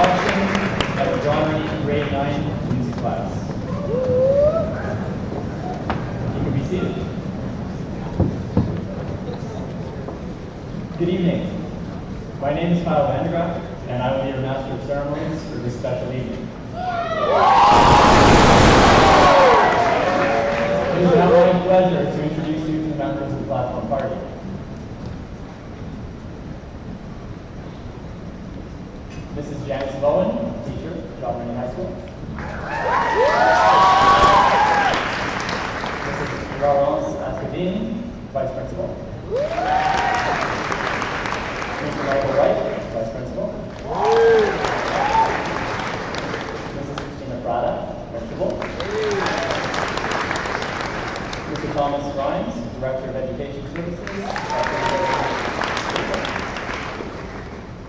introduction of John grade 9 music class. You can be seated. Good evening. My name is Kyle Vandergraaf, and I will be your Master of Ceremonies for this special evening. It is now my pleasure to introduce you to the members of the platform party. Mrs. Janice Bowen, teacher at John Rennie High School. Mrs. Laurence Ascadine, vice principal. Mr. Michael White, vice principal. Mrs. Christina Prada, principal. Mr. Thomas Rhymes, director of education services.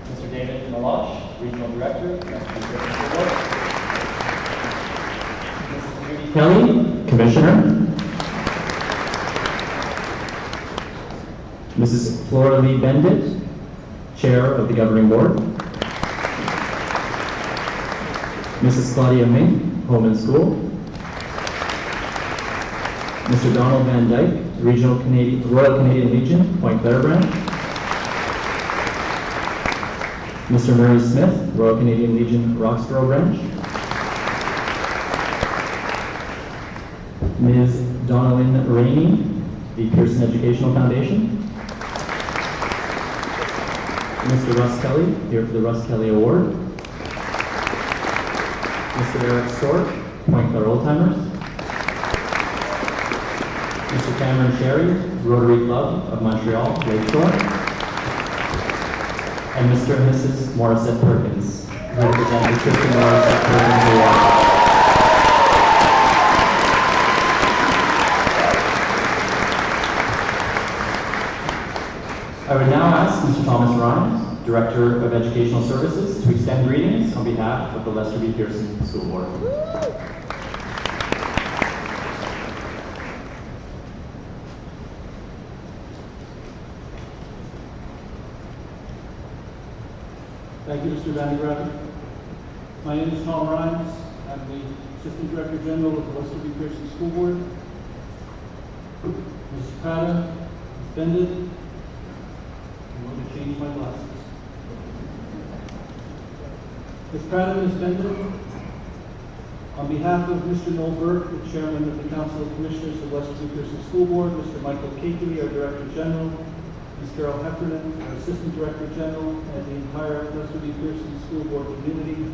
Mr. David Malosh, regional director. Mrs. Judy Kelly, commissioner. Mrs. Flora Lee Bendit, chair of the governing board. Mrs. Claudia Mink, home and school. Mr. Donald Van Dyke, Royal Canadian Legion, Point Claire branch. Mr. Murray Smith, Royal Canadian Legion, Roxborough branch. Ms. Donalyn Rainey, the Pearson Educational Foundation. Mr. Russ Kelly, here for the Russ Kelly Award. Mr. Eric Stork, Point Claire Old-Timers. Mr. Cameron Sherry, Rotary Club of Montreal, Lakeshore. And Mr. and Mrs. Morissette Perkins, who represent the Christian Morissette Perkins Award. I would now ask Mr. Thomas Rhymes, Director of Educational Services, to extend greetings on behalf of the Lester B. Pearson School Board. Thank you, Mr. Vandergraaf. My name is Tom Rhymes. I'm the Assistant Director General of the Lester B. Pearson School Board. Mrs. Prada, Ms. Bendit, I'm going to change my glasses. Ms. Prada, Ms. Bendit, on behalf of Mr. Noel Burke, the Chairman of the Council of Commissioners of Lester B. Pearson School Board, Mr. Michael Cakeley, our Director General, Ms. Carol Heffernan, our Assistant Director General, and the entire Lester B. Pearson School Board community,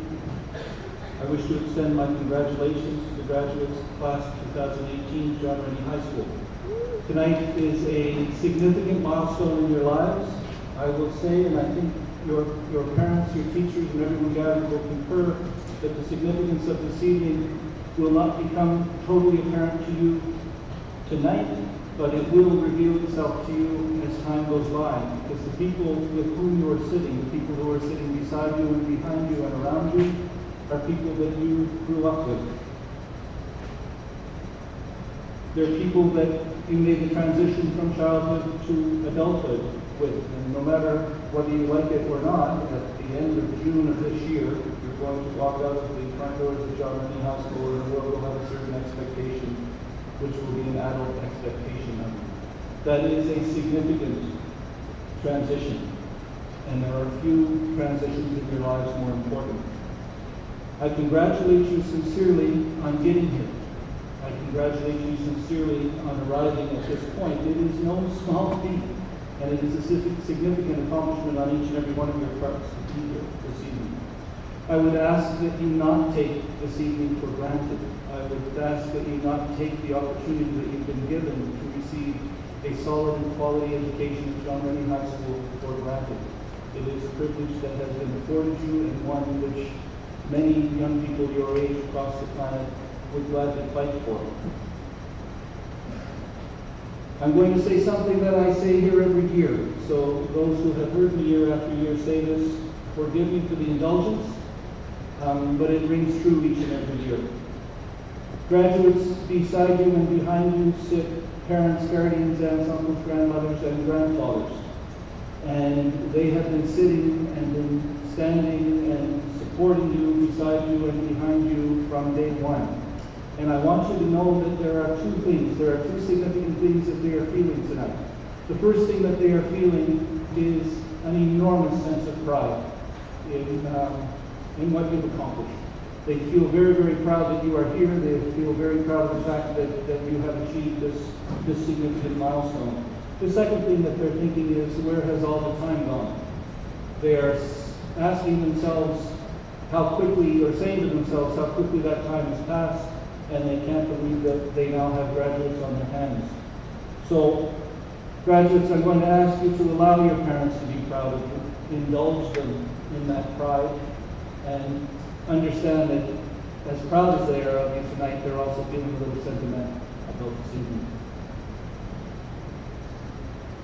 I wish to extend my congratulations to the graduates of class of 2018 John Rennie High School. Tonight is a significant milestone in your lives. I will say, and I think your parents, your teachers, and everyone gathered will concur that the significance of this evening will not become totally apparent to you tonight, but it will reveal itself to you as time goes by, because the people with whom you are sitting, the people who are sitting beside you and behind you and around you, are people that you grew up with. They're people that you made the transition from childhood to adulthood with, and no matter whether you like it or not, at the end of June of this year, you're going to walk out of the front doors of John Rennie High School, and the world will have a certain expectation, which will be an adult expectation of you. That is a significant transition, and there are few transitions in your lives more important. I congratulate you sincerely on getting here. I congratulate you sincerely on arriving at this point. It is no small feat, and it is a significant accomplishment on each and every one of your parts to be here this evening. I would ask that you not take this evening for granted. I would ask that you not take the opportunity that you've been given to receive a solid and quality education at John Rennie High School for granted. It is a privilege that has been afforded you, and one which many young people your age across the planet would gladly fight for. I'm going to say something that I say here every year, so those who have heard me year after year say this, forgive me for the indulgence, but it rings true each and every year. Graduates, beside you and behind you sit parents, guardians, aunts, uncles, grandmothers, and grandfathers. And they have been sitting and been standing and supporting you and behind you from day one. And I want you to know that there are two things. There are two significant things that they are feeling tonight. The first thing that they are feeling is an enormous sense of pride in what you've accomplished. They feel very, very proud that you are here. They feel very proud of the fact that you have achieved this significant milestone. The second thing that they're thinking is, where has all the time gone? They are asking themselves how quickly, or saying to themselves how quickly that time has passed, and they can't believe that they now have graduates on their hands. So, graduates, I'm going to ask you to allow your parents to be proud of you, indulge them in that pride, and understand that as proud as they are of you tonight, they're also feeling a little sentimental about this evening.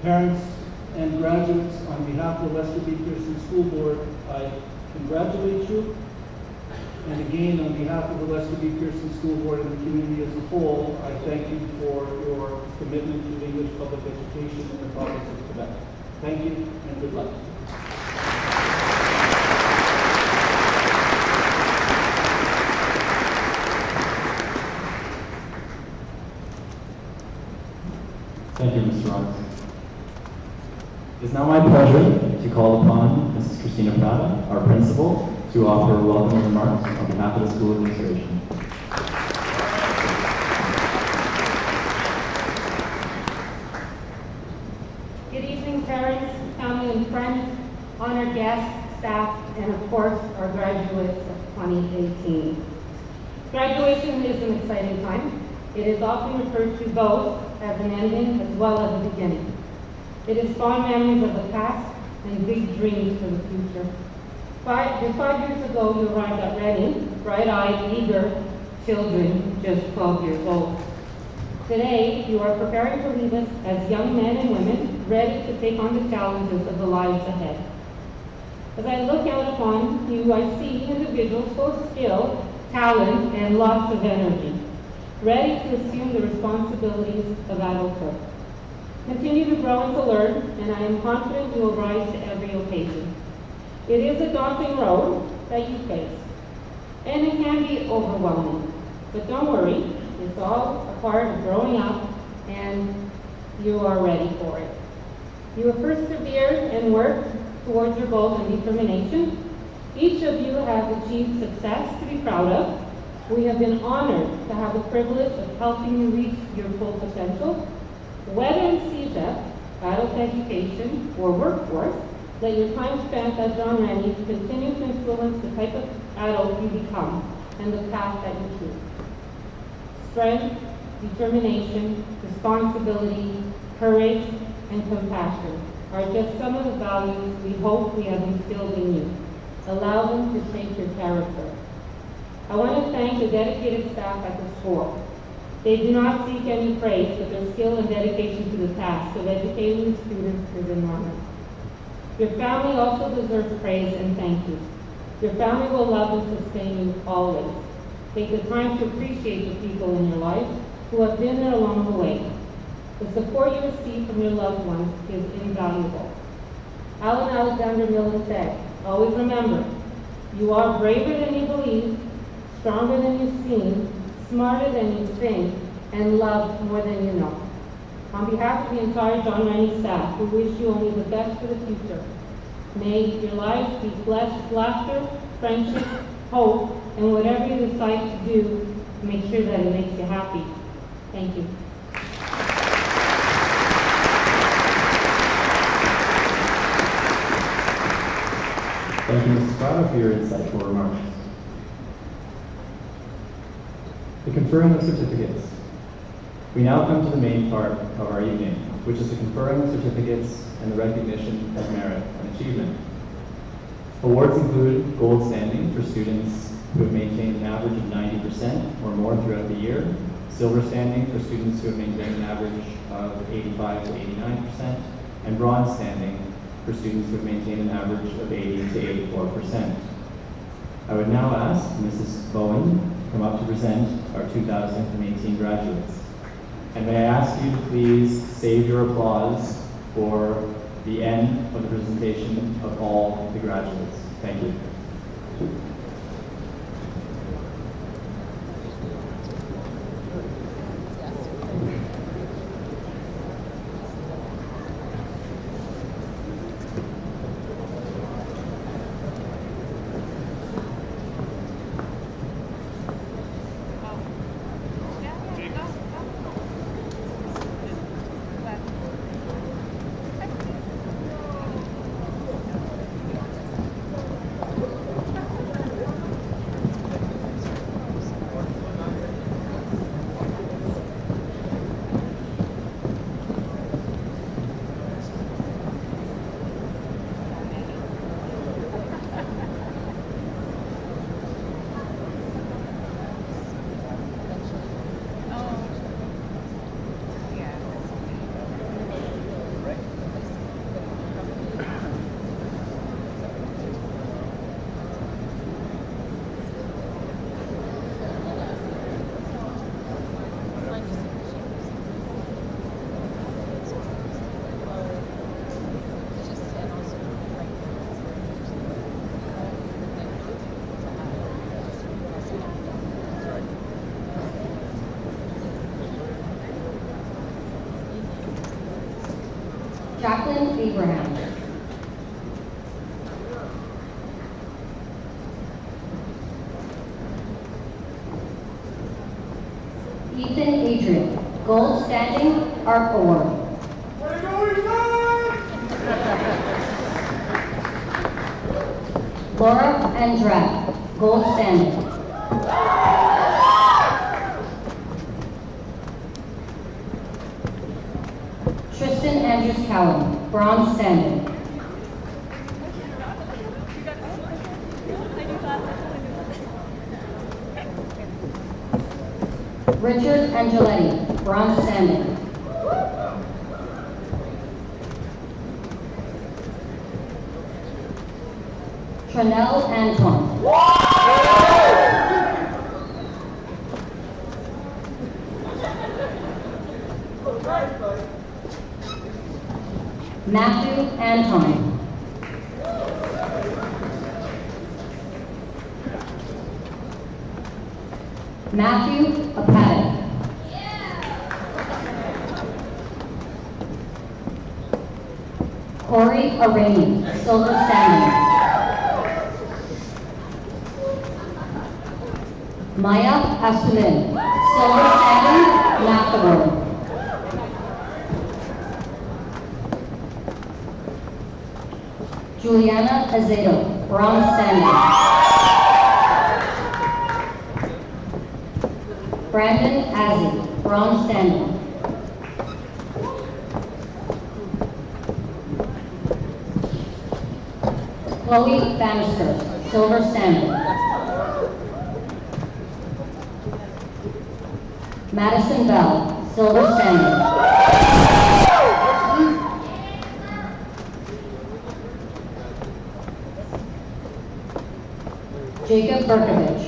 Parents and graduates, on behalf of the Lester B. Pearson School Board, I congratulate you. And again, on behalf of the Lester B. Pearson School Board and the community as a whole, I thank you for your commitment to English public education in the province of Quebec. Thank you, and good luck. Thank you, Mr. Ross. It is now my pleasure to call upon Mrs. Christina Prada, our principal, to offer welcome remarks on behalf of the school administration. Good evening, parents, family, and friends, honored guests, staff, and of course, our graduates of 2018. Graduation is an exciting time. It is often referred to both as an ending as well as a beginning. It is fond memories of the past and big dreams for the future. Just 5 years ago, you arrived at Reading, bright-eyed, eager children, just 12 years old. Today, you are preparing to leave us as young men and women, ready to take on the challenges of the lives ahead. As I look out upon you, I see individuals full of skill, talent, and lots of energy, ready to assume the responsibilities of adulthood. Continue to grow and to learn, and I am confident you will rise to every occasion. It is a daunting road that you face, and it can be overwhelming. But don't worry, it's all a part of growing up, and you are ready for it. You have persevered and worked towards your goals and determination. Each of you has achieved success to be proud of. We have been honored to have the privilege of helping you reach your full potential. Whether in CEGEP, adult education, or workforce, let your time spent at John Rennie continue to influence the type of adult you become and the path that you choose. Strength, determination, responsibility, courage, and compassion are just some of the values we hope we have instilled in you. Allow them to shape your character. I want to thank the dedicated staff at the school. They do not seek any praise, but their skill and dedication to the task of educating students is enormous. Your family also deserves praise and thank you. Your family will love and sustain you always. Take the time to appreciate the people in your life who have been there along the way. The support you receive from your loved ones is invaluable. Alan Alexander Millen said, always remember, you are braver than you believe, stronger than you seem, smarter than you think, and loved more than you know. On behalf of the entire John Rennie staff, we wish you only the best for the future. May your lives be blessed with laughter, friendship, hope, and whatever you decide to do, make sure that it makes you happy. Thank you. Thank you, Mrs. Prada, for your insightful remarks. The conferring of certificates. We now come to the main part of our evening, which is the conferring of certificates and the recognition of merit and achievement. Awards include gold standing for students who have maintained an average of 90% or more throughout the year, silver standing for students who have maintained an average of 85 to 89%, and bronze standing for students who have maintained an average of 80 to 84%. I would now ask Mrs. Bowen to come up to present our 2018 graduates. And may I ask you to please save your applause for the end of the presentation of all the graduates. Thank you. Abraham. Ethan Adrian, Gold Standing Art Award. Laura Andrade, Gold Standing. Tristan Andrews Cowan, Bronze Standing. Richard Angeletti, Bronze Standing. Tranel Antoine. Matthew Anton. Matthew Apatic. Corey Arani, Silver Standing. Maya Asulin, Silver Standing, Math Award. Juliana Azedo, Bronze Standing. Brandon Azzi, Bronze Standing. Chloe Bannister, Silver Standing. Madison Bell, Silver Standing. Jacob Berkovich.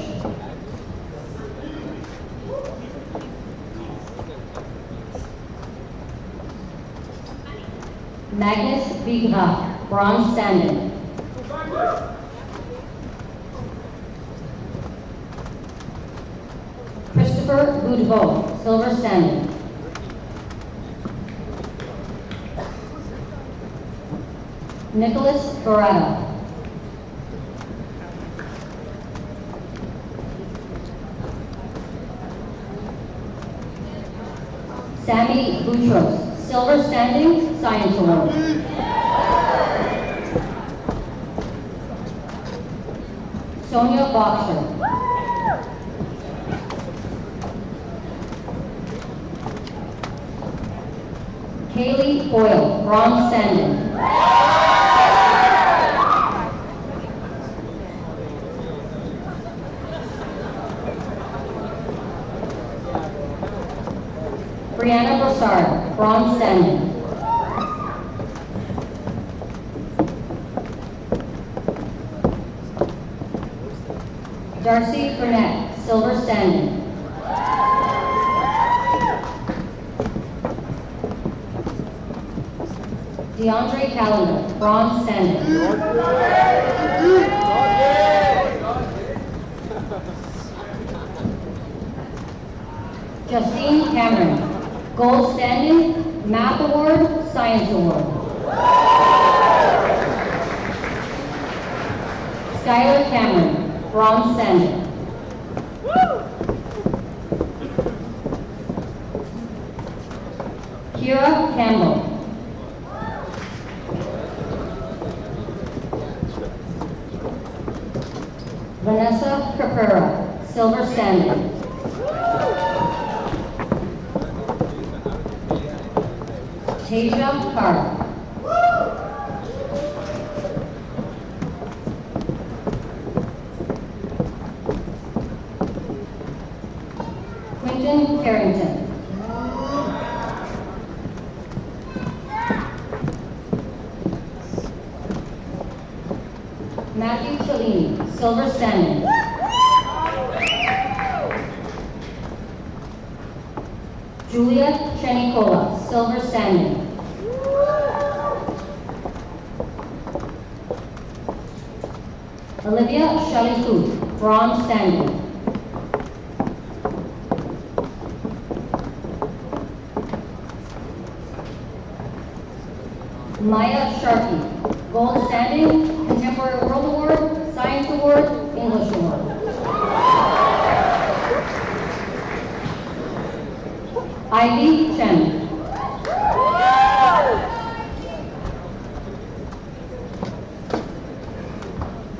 Magnus Vigra, Bronze Standing. Christopher Boudreau, Silver Standing. Nicholas Barretta. Sammy Boutros, Silver Standing, Science Award. Sonia Boxer. Kaylee Boyle, Bronze Standing. Brianna Broussard, Bronze Standing. Darcy Burnett, Silver Standing. DeAndre Callender, Bronze Standing. Justine Cameron, Gold Standing, Math Award, Science Award. Skylar Cameron, Bronze Standing. Kira Campbell. Vanessa Caprera, Silver Standing. Tasia Carter. Quinton Carrington. Matthew Cellini, Silver Standing. Julia Chenicola, Silver Standing. Olivia Shaliku, Bronze Standing. Maya Sharkey, Gold Standing, Contemporary World Award, Science Award, English Award. Ivy Chen.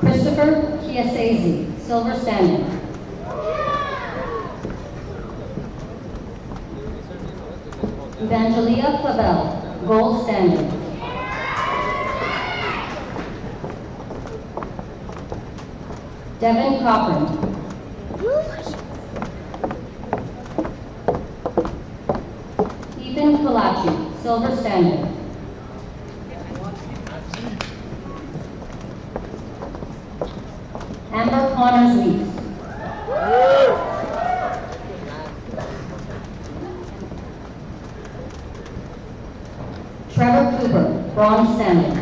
Christopher Chiasese, Silver Standing. Evangelia Clavel, Gold Standing. Devin Cochran. Ethan Kalachi, Silver Standing. Amber Connors Weeks. Trevor Cooper, Bronze Standing.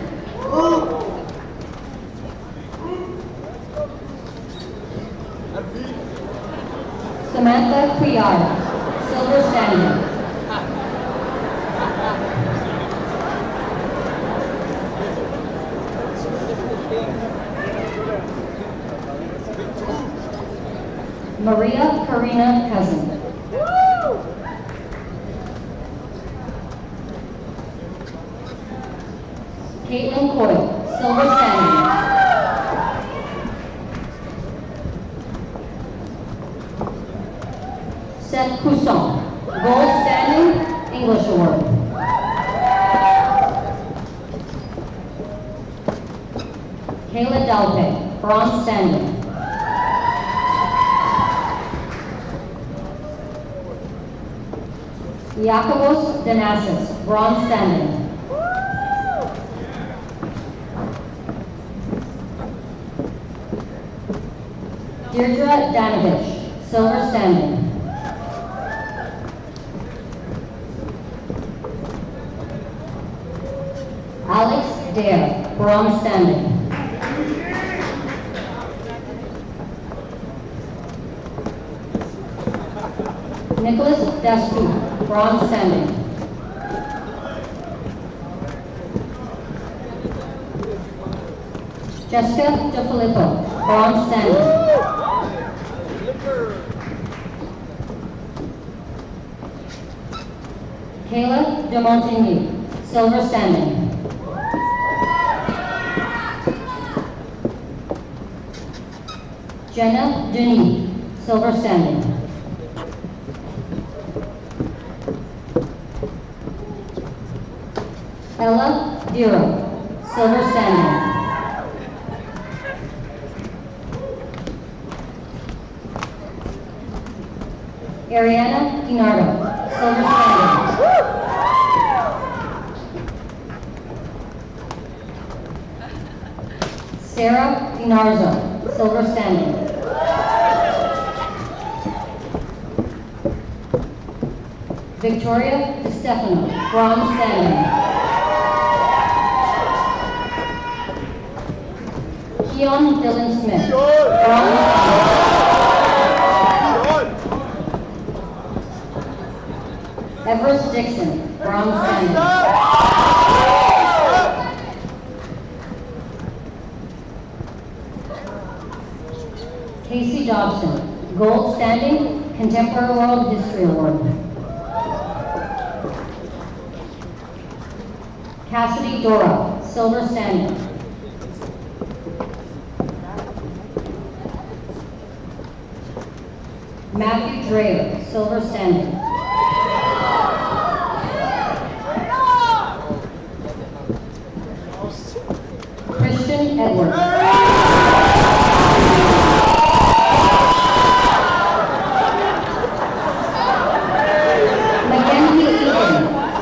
Samantha Cuellar, Silver Standing. Maria Karina Cousin. Caitlin Coyle, Silver Standing. Seth Cousson, Gold Standing, English Award. Kayla Dalpe, Bronze Standing. Iacobos Danassis, Bronze Standing. Deirdre Danovich, Silver Standing. Alex Dare, Bronze Standing. Nicholas Dastu, Bronze Standing. Jessica DeFilippo, Bronze Standing. Kayla De Montigny, Silver Standing. Jenna Denis, Silver Standing. Ella Diro, Silver Standing. Ariana Dinardo, Silver Standing. Sarah Dinarzo, Silver Standing. Victoria DeStefano, Bronze Standing. Keon Dylan Smith, Bronze Standing. Everest Dixon, Bronze Standing. Casey Dobson, Gold Standing, Contemporary World History Award. Cassidy Dora, Silver Standing. Matthew Dreyer, Silver Standing. Christian Edwards.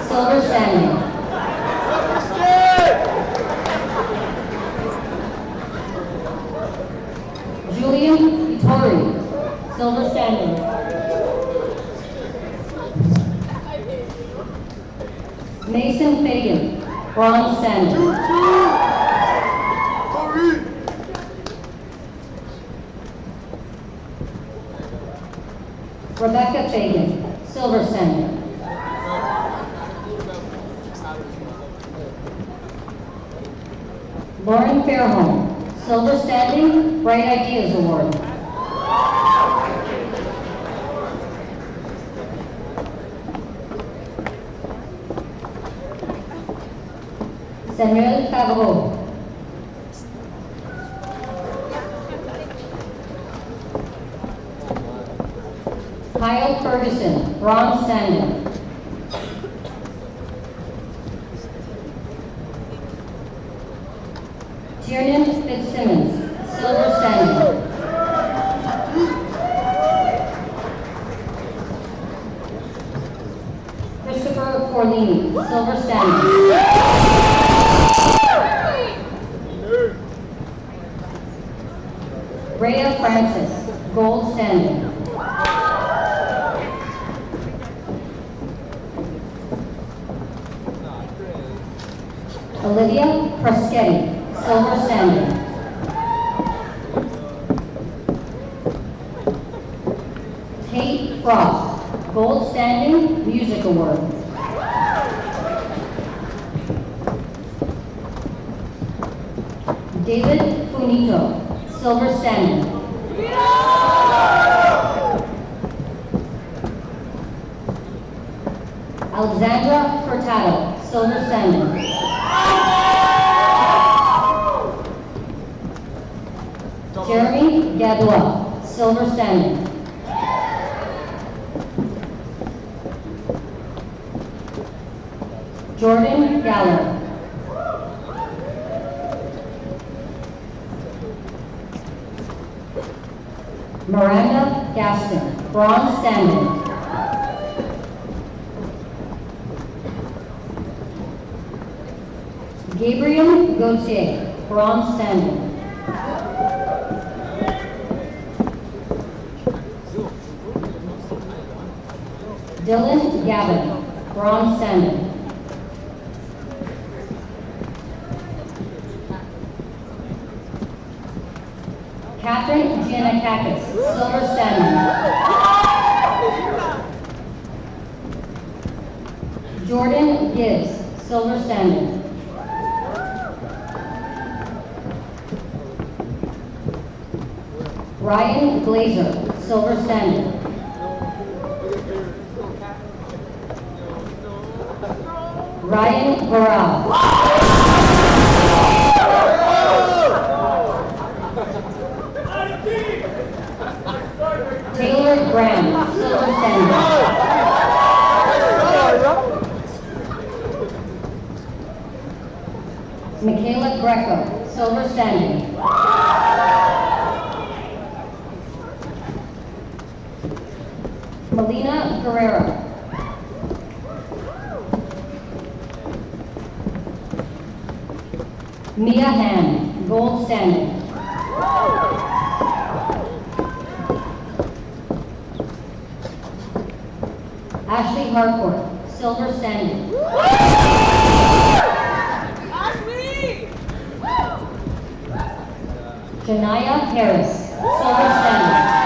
Silver Standing. Julian Vittori, Silver Standing. Mason Fagan, Bronze Standing. Rebecca Fagan, Silver Standing. Lauren Fairholm, Silver Standing, Bright Ideas Award. Samuel Favreau. Kyle Ferguson, Bronze Standing. Tiernan Fitzsimmons, Silver Standing. Christopher Forlini, Silver Standing. Rhea Francis, Gold Standing. Olivia Praschetti, Silver Standing. Tate Frost, Gold Standing, Music Award. David Funito, Silver Standing. Alexandra Furtado, Silver Standing. Jeremy Gadua, Silver Standing. Jordan Galler. Miranda Gaston, Bronze Standing. Gabriel Gauthier, Bronze Standing. Dylan Gavin, Bronze Standing. Catherine Giannakakis, Silver Standing. Jordan Gibbs, Silver Standing. Ryan Glazer, Silver Standing. Ryan Burrell. Taylor Graham, Silver Standing. Michaela Greco, Silver Standing. Melina Guerrero. Mia Han, Gold Standing. Ashley Harcourt, Silver Standing. Janaya Harris, Silver Standing.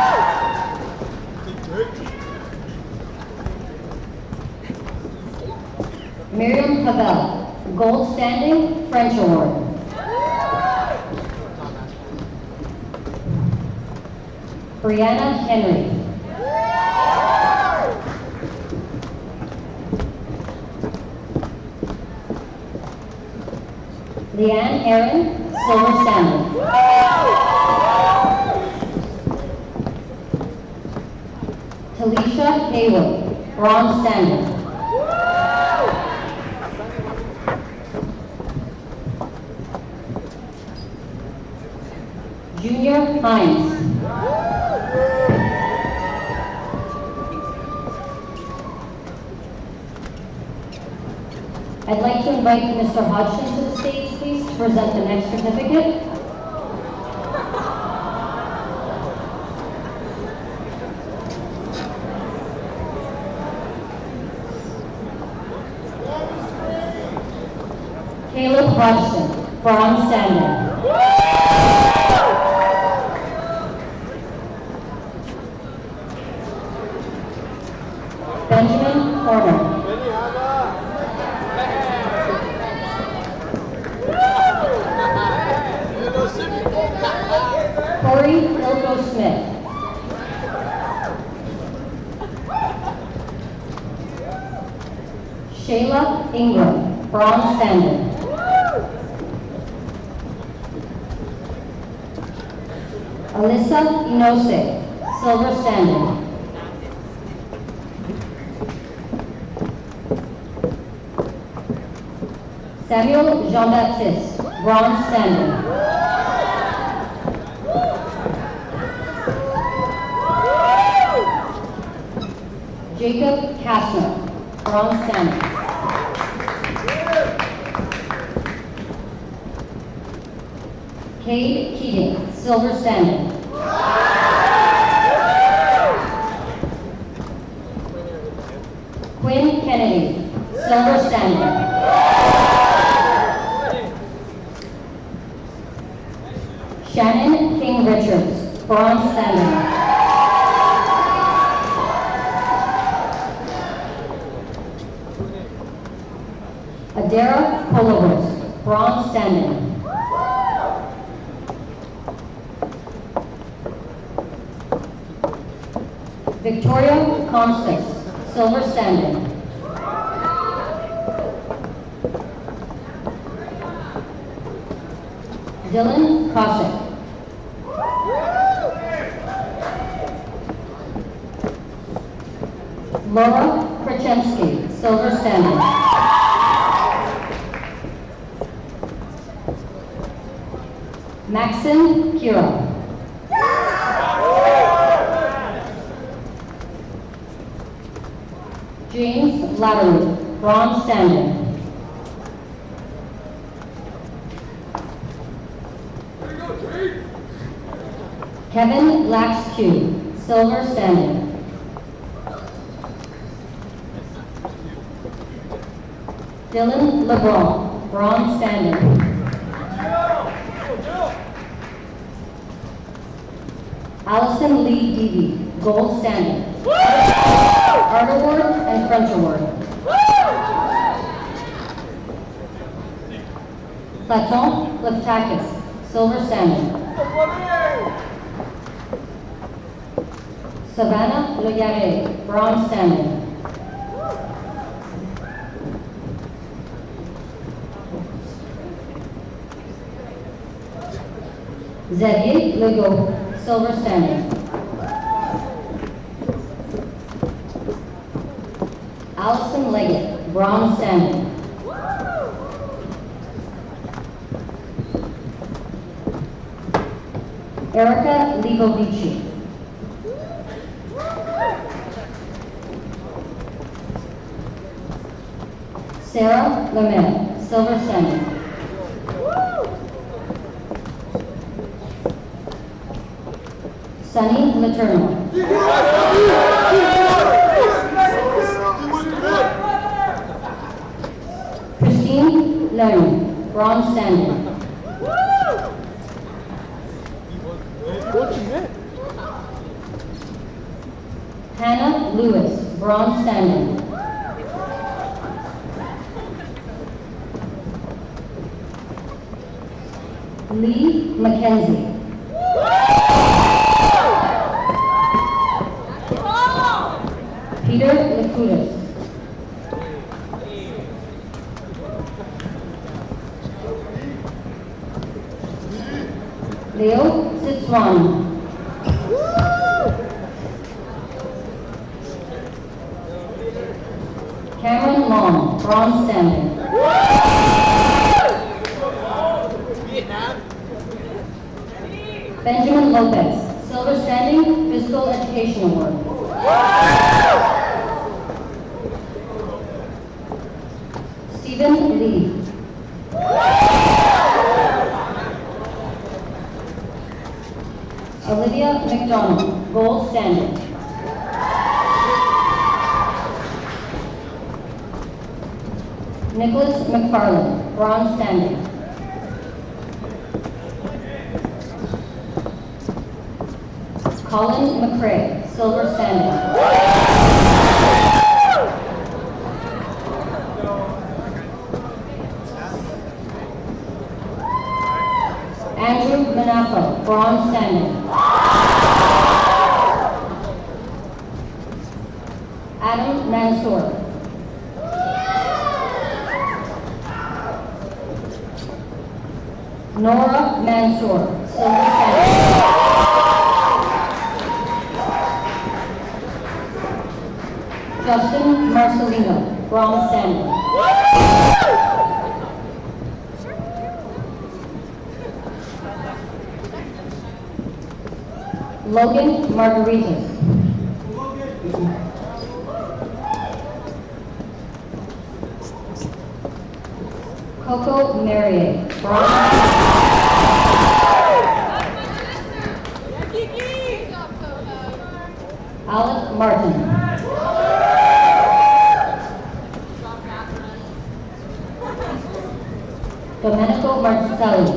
Miriam Pavel, Gold Standing, French Award. Brianna Henry. Leanne Aaron, Silver Standing. Talisha Haywood, Bronze Standing. Junior Hines. I'd like to invite Mr. Hodgson to the stage, please, to present the next certificate. Caleb Hodgson, Bronze Standing. Benjamin Horner. Rico Smith. Shayla Ingram, bronze standing. Alyssa Inose, silver standing. Samuel Jean-Baptiste, bronze standing. Jacob Kastner, bronze standing. Cade Keating, silver standing. Quinn Kennedy, silver standing. Shannon King Richards, bronze standing. Adara Polovos, bronze standing. Victoria Constance, silver standing. Dylan Kosik. Laura Krachensky, silver standing. Maxim Kira. James Lattery, bronze standing. Kevin Laxque, silver standing. Dylan LeBron, bronze standing. Allison Lee Deavy, gold standing. Art Award and French Award. Platon Leftakis, silver standing. Savannah Loyare, bronze standing. Xavier Legault, silver standing. Allison Leggett, bronze standing. Erica Libovici. Sarah Lemay, silver standing. Sunny Letourneau. Christine Learning, bronze standing. Hannah Lewis, bronze standing. Lee McKenzie. Peter Lakutis. Leo Sitzwan. Cameron Long, bronze standing. Benjamin Lopez, silver standing, Physical Education Award. Stephen Lee. Olivia McDonald, gold standing. Nicholas McFarland, bronze standing. Colin McCrae, silver standing. Andrew Manafo, bronze standing. Mansour. Nora Mansour, silver standard. Justin Marcelino, bronze standard. Logan Margaritas. Coco Merrier, bronze. Alec Martin. Domenico Marcelli.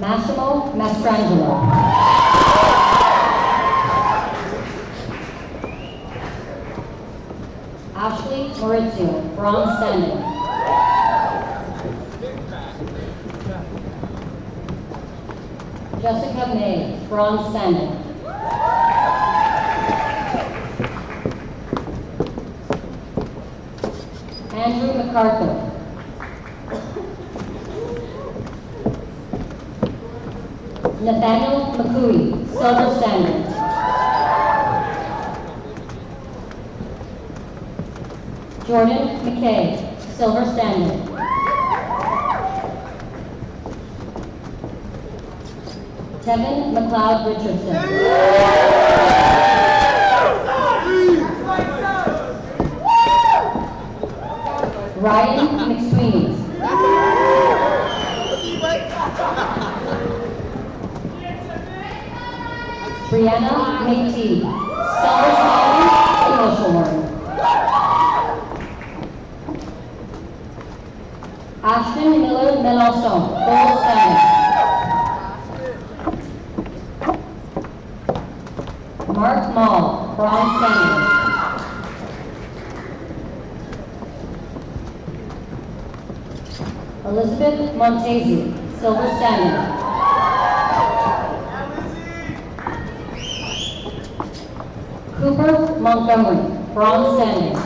Massimo Mastrangelo. Ashley Maurizio, bronze standing. Jessica May, bronze standing. Andrew MacArthur. Nathaniel McCooey, silver standard. Jordan McKay, silver standard. Tevin McLeod Richardson. Ryan McSweeney. Brianna McTee, silver standard, English award. Ashton Miller Melanson, gold standard. Mark Mall, bronze standard. Elizabeth Montesi, silver standard. Cooper Montgomery, bronze standard.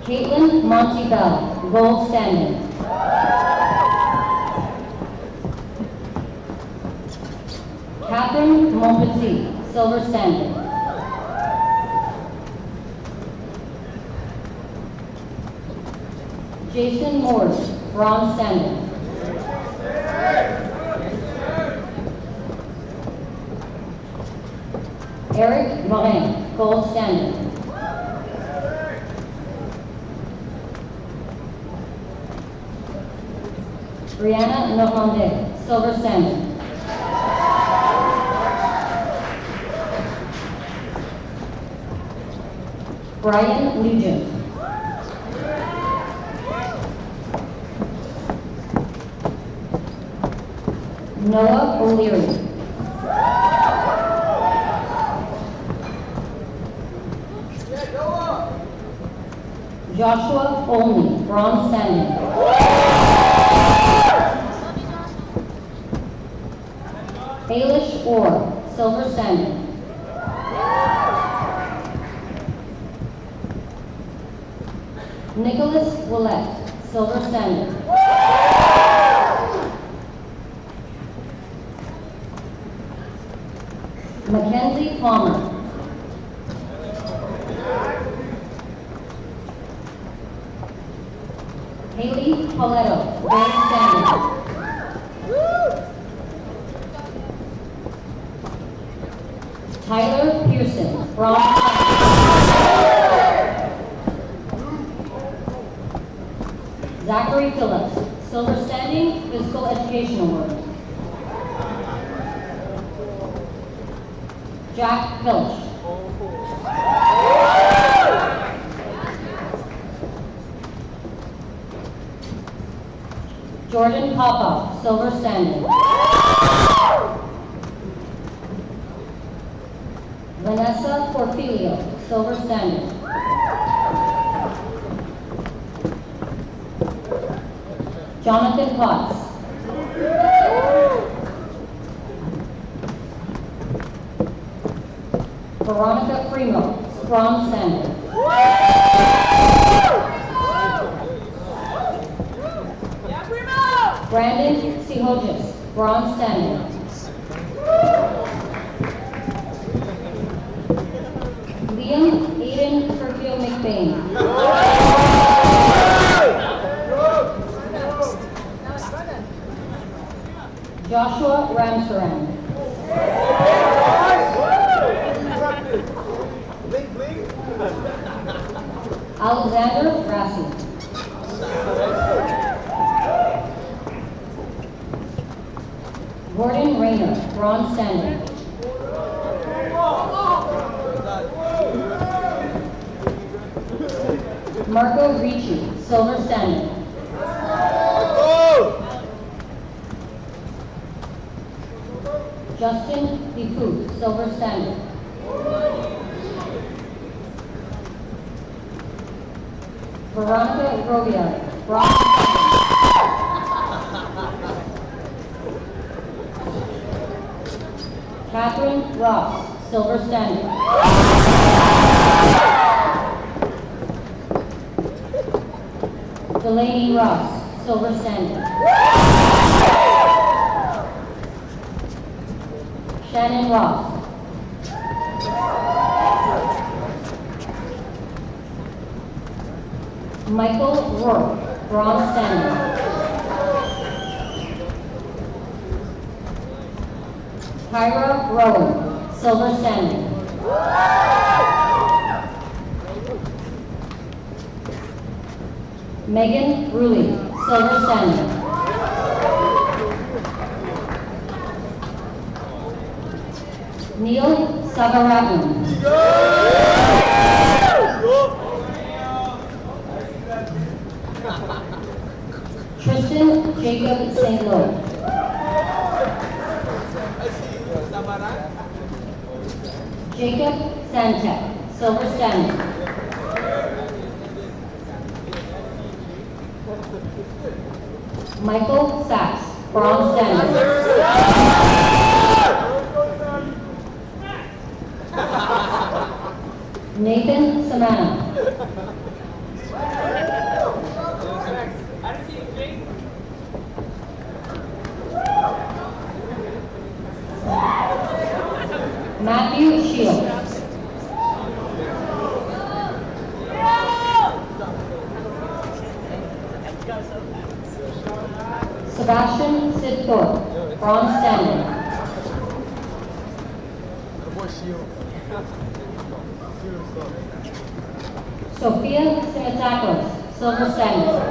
Caitlin Montebell, gold standard. Catherine Montpetit, silver standard. Jason Morse, bronze standard. Eric Morin, gold standard. Brianna Normandais, silver standard. Brian Nugent. Noah O'Leary. Joshua Olney, bronze standing. Ailish Orr, silver standing. Nicholas Willett, silver standing. Mackenzie Palmer. Haley Pauletto, gold standing. Tyler Pearson, bronze standing. Zachary Phillips, silver standing, physical education award. Jack Pilch. Jordan Popoff, silver standing. Vanessa Porfilio, silver standing. Jonathan Potts. Veronica Primo, bronze standard. Brandon Sihojas, bronze standard. Liam Aiden Sergio McBain. Joshua Ramsaran. Alexander Rassi. Gordon Rayner, bronze standard. Marco Ricci, silver standard. Justin Bifu, silver standard. Veronica Robillard, bronze standard. Catherine Ross, silver standard. Delaney Ross, silver standard. Shannon Ross. Michael Rourke, bronze standard. Tyra Rowan, silver standard. Megan Rulli, silver standard. Neil Savaratnam. Tristan Jacob St. Louis. Jacob Santek, silver standard. Michael Sachs, bronze standard. Nathan Samana. Matthew Shields. Sebastian Sidthorpe, bronze standard. Sophia Simitakos, silver standard.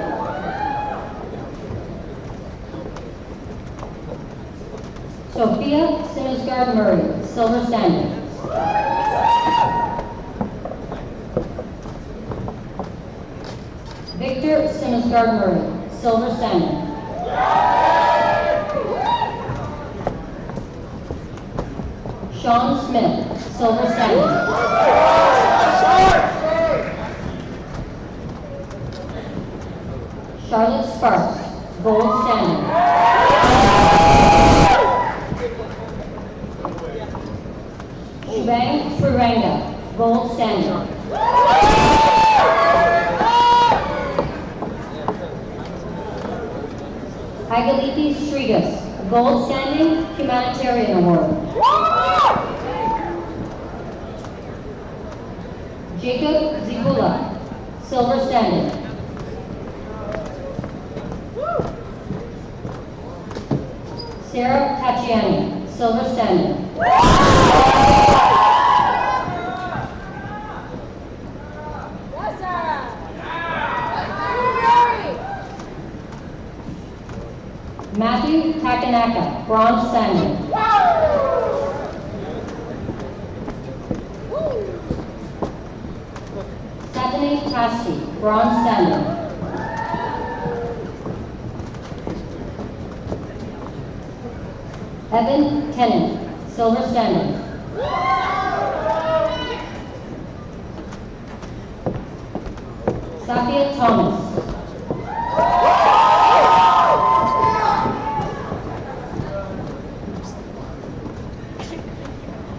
Sophia Simisgard Murray, silver standard. Victor Simisgard Murray, silver standard. Sean Smith, silver standard. Charlotte Sparks, gold standard. Shubhang Truranga, gold standard. Agalithi Strigas, gold standing humanitarian award. Jacob Zibula, silver standard. Sarah Tachiani, silver standard. Matthew Takanaka, bronze standard. Stephanie Tasti, bronze standard. Evan Tennant, silver standard. Safia Thomas.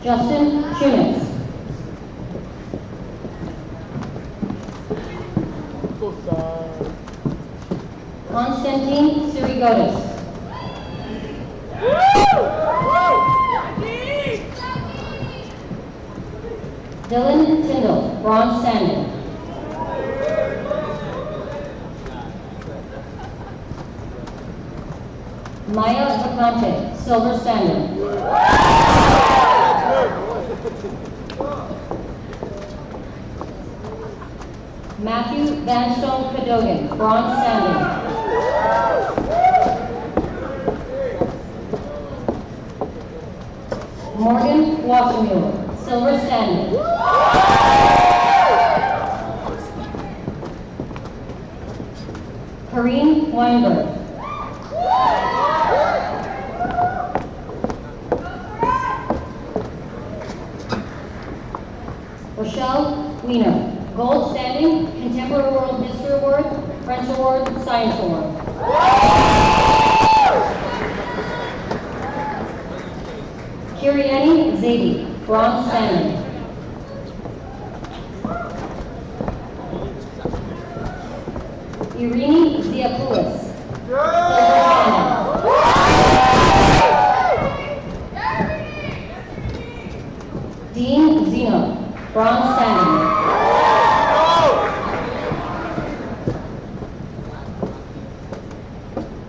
Justin Schunitz. Konstantin Sirigotis. Dylan Tyndall, bronze standing. Maya Vacante, silver standing. Matthew Vanstone Cadogan, bronze standing. Morgan Wassermuller, silver standing. Karine Weinberg. Rochelle Wiener, gold standing, Contemporary World History Award, French Award, Science Award. Kiriani Zaidi, bronze standing. Irini Ziapoulis, silver standing. Dean Zeno, bronze standing.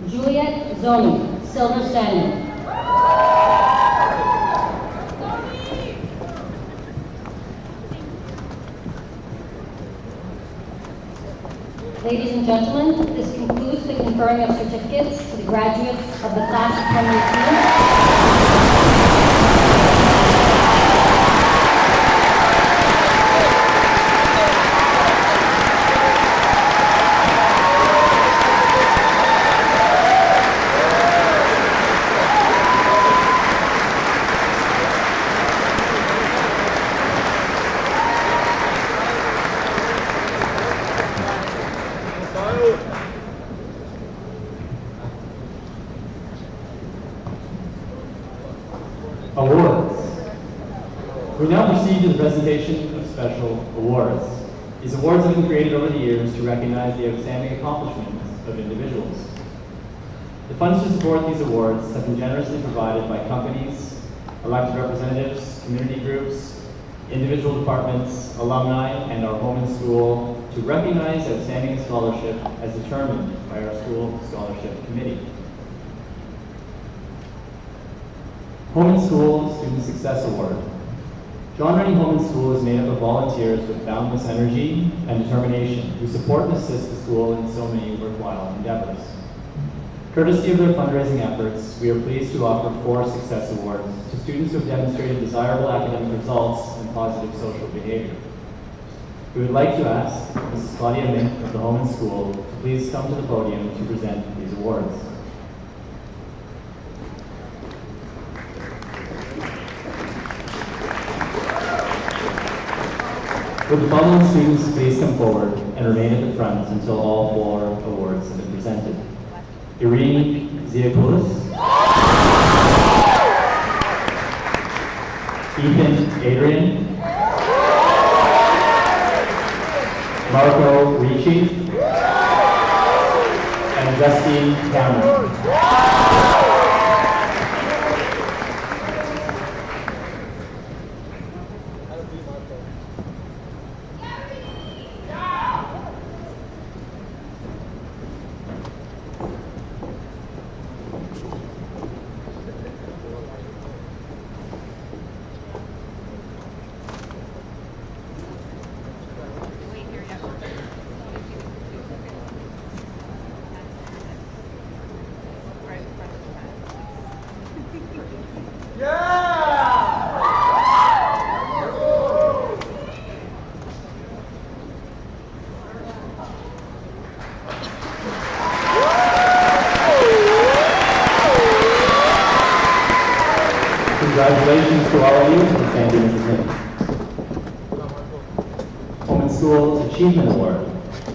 Juliet Zoni, silver standing. Ladies and gentlemen, this concludes the conferring of certificates to the graduates of the class of 2018. Awards. We now proceed to the presentation of special awards. These awards have been created over the years to recognize the outstanding accomplishments of individuals. The funds to support these awards have been generously provided by companies, elected representatives, community groups, individual departments, alumni, and our home and school to recognize outstanding scholarship as determined by our school scholarship committee. Home and School Student Success Award. John Rennie Home and School is made up of volunteers with boundless energy and determination who support and assist the school in so many worthwhile endeavors. Courtesy of their fundraising efforts, we are pleased to offer 4 Success Awards to students who have demonstrated desirable academic results and positive social behavior. We would like to ask Mrs. Claudia Mink of the Home and School to please come to the podium to present these awards. Would the following students please come forward and remain at the front until all 4 awards have been presented. Irene Ziapoulis, Ethan Adrian, Marco Ricci, and Justine Cameron. Congratulations to all of you for standing as a team. Home and School Achievement Award.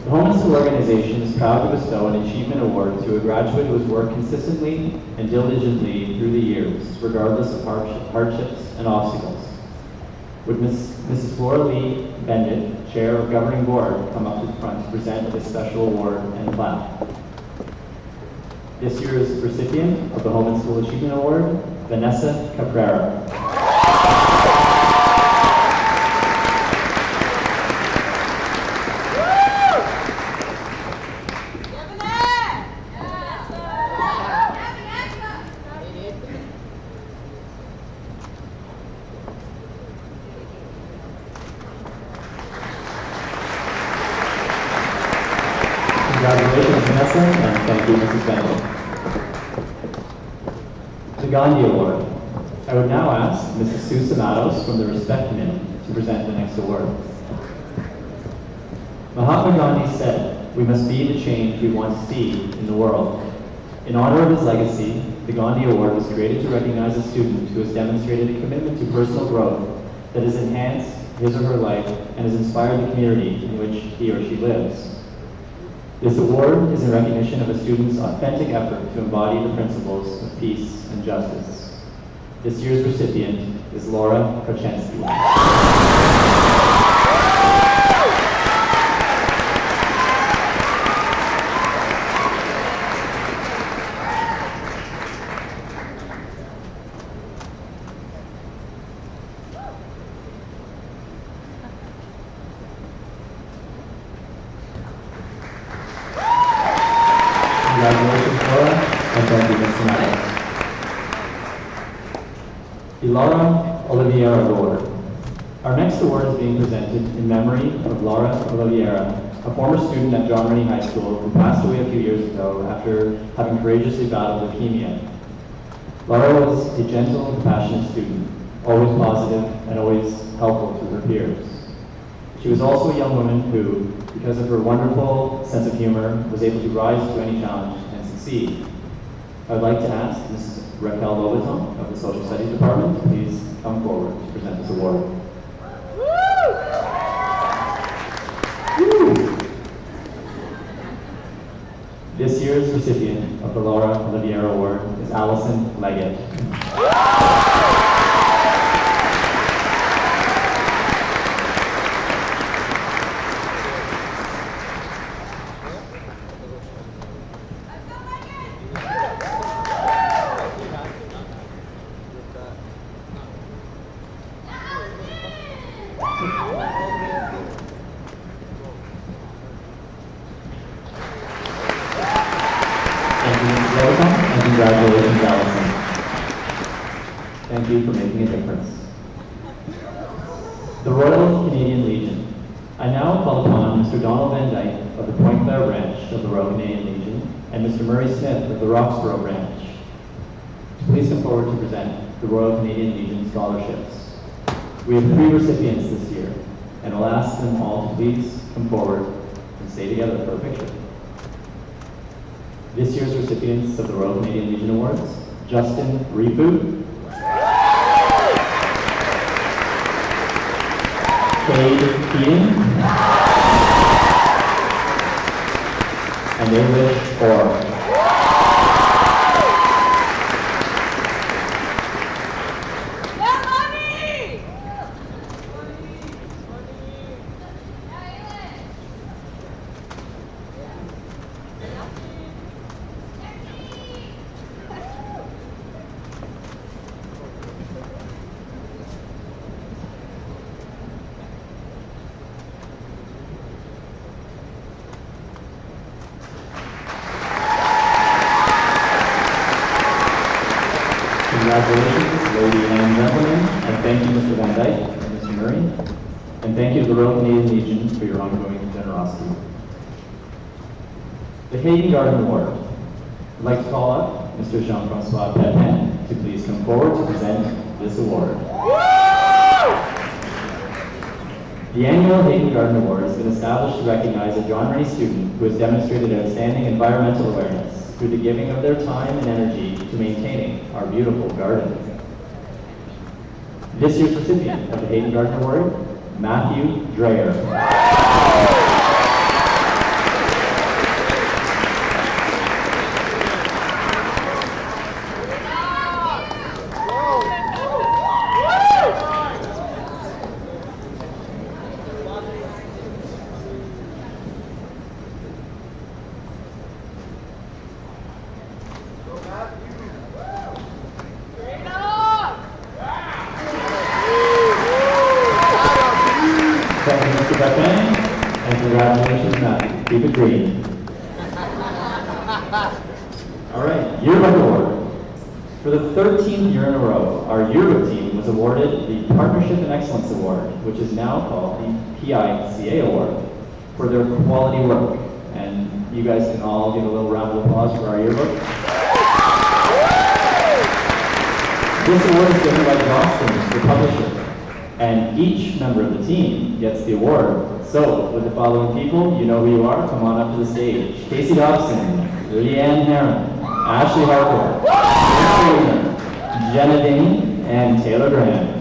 The Home and School organization is proud to bestow an achievement award to a graduate who has worked consistently and diligently through the years, regardless of hardships and obstacles. Would Mrs. Flora Lee Bendit, Chair of Governing Board, come up to the front to present this special award and plaque? This year's recipient of the Home and School Achievement Award, Vanessa Cabrera. Congratulations, Vanessa, and thank you, Mrs. Bendel. The Gandhi Award. I would now ask Mrs. Sue Samados from the Respect Committee to present the next award. Mahatma Gandhi said, "We must be the change we want to see in the world." In honor of his legacy, the Gandhi Award was created to recognize a student who has demonstrated a commitment to personal growth that has enhanced his or her life and has inspired the community in which he or she lives. This award is in recognition of a student's authentic effort to embody the principles of peace and justice. This year's recipient is Laura Krachensky. Congratulations, Laura, and thank you, Ms. Samados. The Laura Oliveira Award. Our next award is being presented in memory of Laura Oliveira, a former student at John Rennie High School who passed away a few years ago after having courageously battled leukemia. Laura was a gentle and compassionate student, always positive and always helpful to her peers. She was also a young woman who, because of her wonderful sense of humor, was able to rise to any challenge and succeed. I would like to ask Mrs. Raquel Lobaton of the Social Studies Department to please come forward to present this award. Woo! This year's recipient of the Laura Oliveira Award is Allison Leggett. Thank you, Mrs. Lobaton, and congratulations, Allison. Thank you for making a difference. The Royal Canadian Legion. I now call upon Mr. Donald Van Dyke of the Point Claire branch of the Royal Canadian Legion and Mr. Murray Smith of the Roxborough branch to please come forward to present the Royal Canadian Legion scholarships. We have 3 recipients this year, and I'll ask them all to please come forward and stay together for a picture. This year's recipients of the Royal Canadian Legion Awards, Justin Rifu, Cade Keating, and English Orr. Congratulations, ladies and gentlemen, and thank you, Mr. Van Dyke and Mr. Murray, and thank you to the Royal Canadian Legion for your ongoing generosity. The Hayden Garden Award. I'd like to call up Mr. Jean-Francois Pepin to please come forward to present this award. The annual Hayden Garden Award has been established to recognize a John Rennie student who has demonstrated outstanding environmental awareness through the giving of their time and energy to maintaining our beautiful garden. This year's recipient of the Hayden Garden Award, Matthew Dreyer. Congratulations, Matthew. Keep it green. All right, Yearbook Award. For the 13th year in a row, our yearbook team was awarded the Partnership and Excellence Award, which is now called the PICA Award, for their quality work. And you guys can all give a little round of applause for our yearbook. This award is given by Boston, the publisher, and each member of the team gets the award. So, with the following people, you know who you are, come on up to the stage. Casey Dobson, Leanne Heron, Ashley Harcourt, Jenna Dane, and Taylor Graham.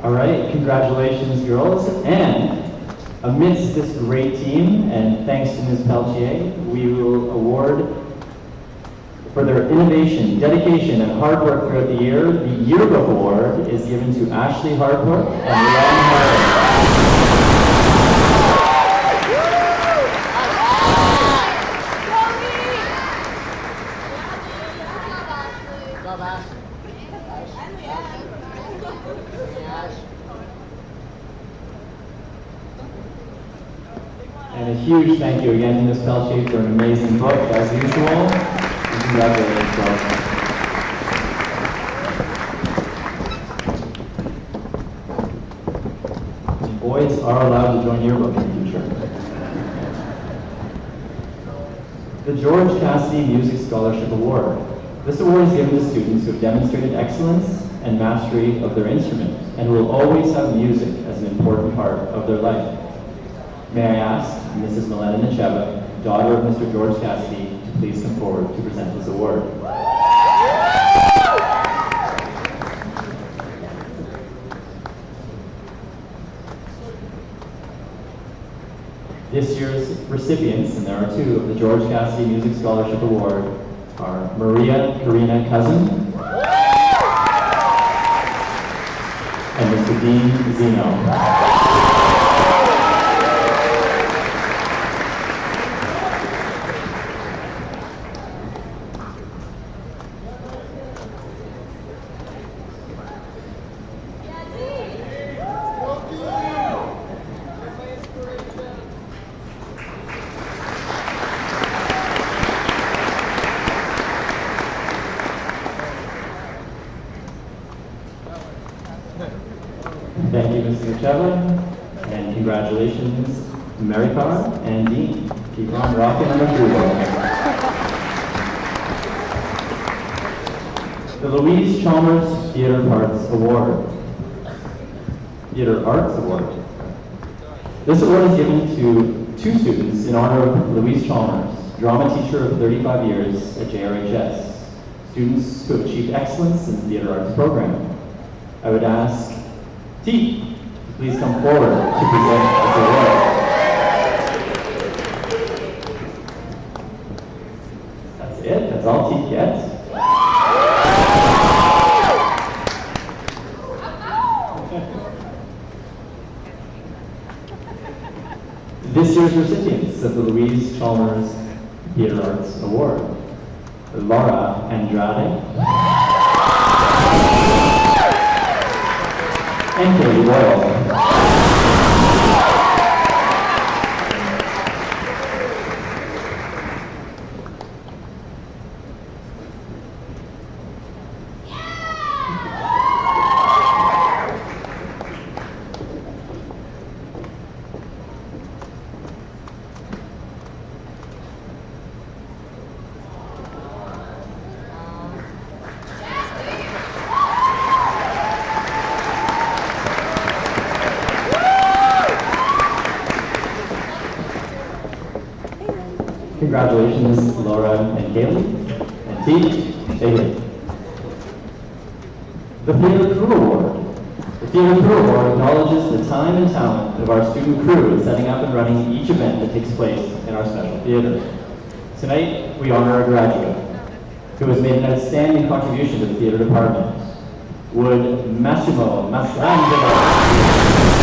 All right, congratulations, girls. And amidst this great team, and thanks to Ms. Peltier, we will award for their innovation, dedication, and hard work throughout the year. The Yearbook Award is given to Ashley Harcourt and Leanne And a huge thank you again to Ms. Peltier for an amazing book, as usual. And congratulations, girls. Boys are allowed to join yearbook in the future. The George Cassidy Music Scholarship Award. This award is given to students who have demonstrated excellence and mastery of their instrument and who will always have music as an important part of their life. May I ask Mrs. Milena Nicheva, daughter of Mr. George Cassidy, to please come forward to present this award. This year's recipients, and there are two, of the George Cassidy Music Scholarship Award are Maria Karina Cousin and Mr. Dean Zeno. Thank you, Mr. Nicheva, and congratulations, Marikar and Dean. Keep on rocking on the freeway. The Louise Chalmers Theater Arts Award. This award is given to two students in honor of Louise Chalmers, drama teacher of 35 years at JRHS. Students who have achieved excellence in the theater arts program. I would ask T, please come forward to present this award. That's it? That's all T gets? This year's recipients of the Louise Chalmers Theater Arts Award: Laura Andrade and Katie Boyle. Congratulations, Laura and Kaylee. And T, stay here. The Theater Crew Award. The Theater Crew Award acknowledges the time and talent of our student crew in setting up and running each event that takes place in our special theater. Tonight, we honor a graduate who has made an outstanding contribution to the theater department. Would Massimo Mastrangelo.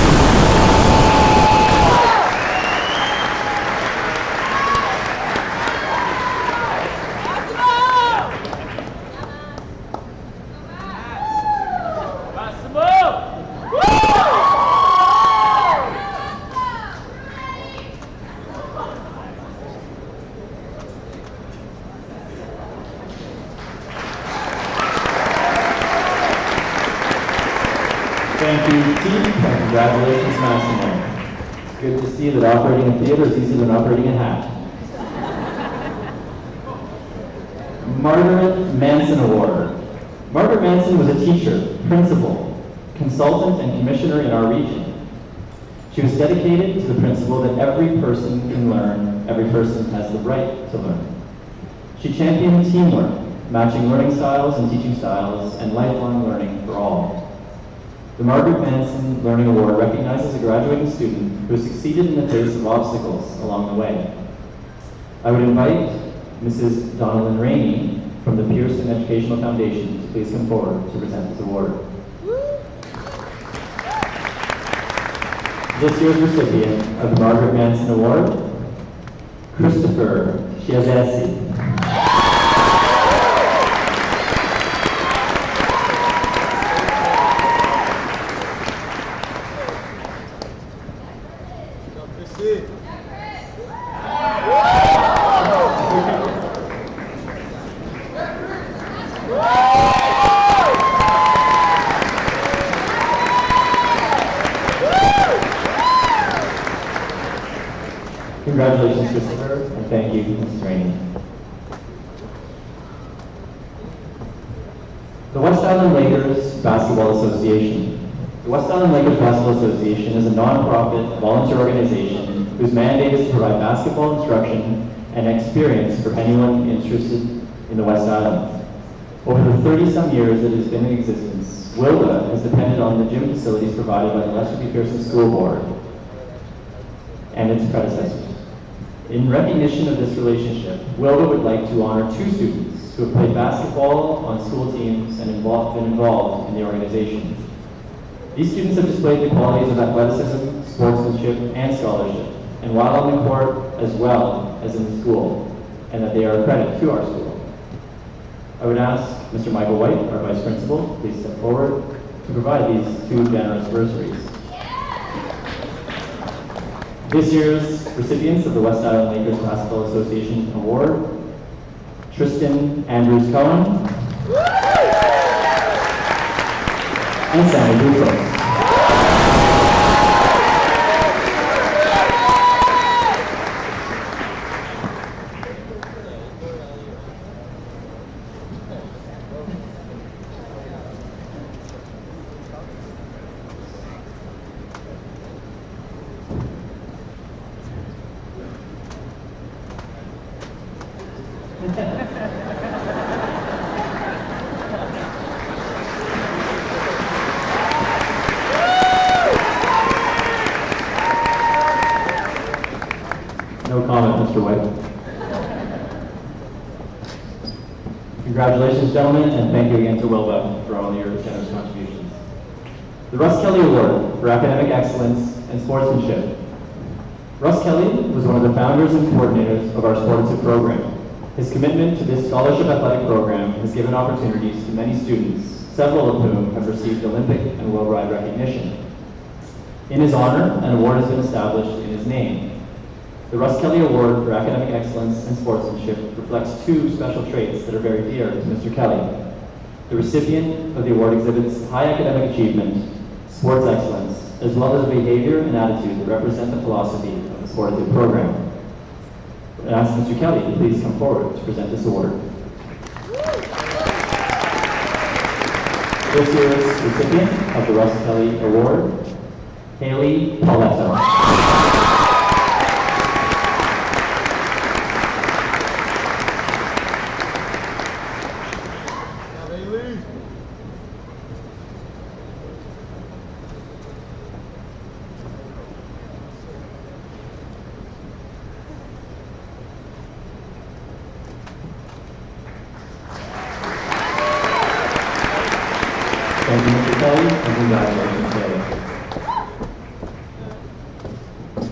Thank you, team, and congratulations, Massimo. It's good to see that operating a theater is easier than operating a hat. Margaret Manson Award. Margaret Manson was a teacher, principal, consultant, and commissioner in our region. She was dedicated to the principle that every person can learn, every person has the right to learn. She championed teamwork, matching learning styles and teaching styles, and lifelong learning for all. The Margaret Manson Learning Award recognizes a graduating student who has succeeded in the face of obstacles along the way. I would invite Mrs. Donalyn Rainey from the Pearson Educational Foundation to please come forward to present this award. This year's recipient of the Margaret Manson Award, Christopher Chiazesi. Congratulations, Christopher, and thank you, Mrs. Rainey. The West Island Lakers Basketball Association. The West Island Lakers Basketball Association is a non-profit volunteer organization whose mandate is to provide basketball instruction and experience for anyone interested in the West Island. Over the 30-some years it has been in existence, WILDA has depended on the gym facilities provided by the Lester B. Pearson School Board and its predecessors. In recognition of this relationship, WILDA would like to honor 2 students who have played basketball on school teams and been involved in the organization. These students have displayed the qualities of athleticism, sportsmanship, and scholarship, and while on the court as well as in the school, and that they are a credit to our school. I would ask Mr. Michael White, our Vice Principal, please step forward to provide these 2 generous bursaries. This year's recipients of the West Island Lakers Basketball Association Award, Tristan Andrews Cohen and Sammy Duflo. No comment, Mr. White. Congratulations, gentlemen, and thank you again to WILDA for all your generous contributions. The Russ Kelly Award for Academic Excellence and Sportsmanship. Russ Kelly was one of the founders and coordinators of our Sportmanship program. His commitment to this scholarship athletic program has given opportunities to many students, several of whom have received Olympic and worldwide recognition. In his honor, an award has been established in his name. The Russ Kelly Award for Academic Excellence and Sportsmanship reflects 2 special traits that are very dear to Mr. Kelly. The recipient of the award exhibits high academic achievement, sports excellence, as well as behavior and attitude that represent the philosophy of the Sportative program. I ask Mr. Kelly to please come forward to present this award. This year's recipient of the Russ Kelly Award, Haley Pauletto. Thank you, Mr. Kelly, and congratulations, Kelly.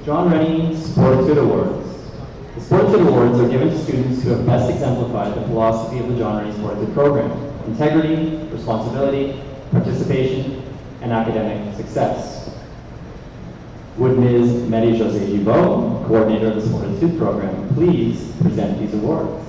John Rennie Sportitude Awards. The Sportitude Awards are given to students who have best exemplified the philosophy of the John Rennie Sportitude program: integrity, responsibility, participation, and academic success. Would Ms. Marie-Josée Gibault, coordinator of the Sportitude program, please present these awards?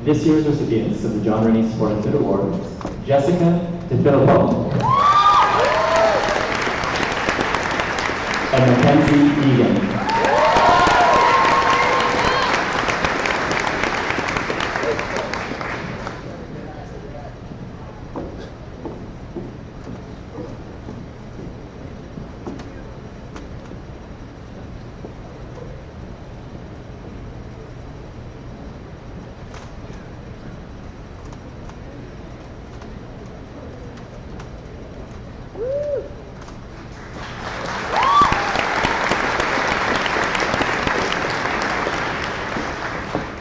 This year's recipients of the John Rennie Sportitude Awards: Jessica DeFilippo and Mackenzie Egan.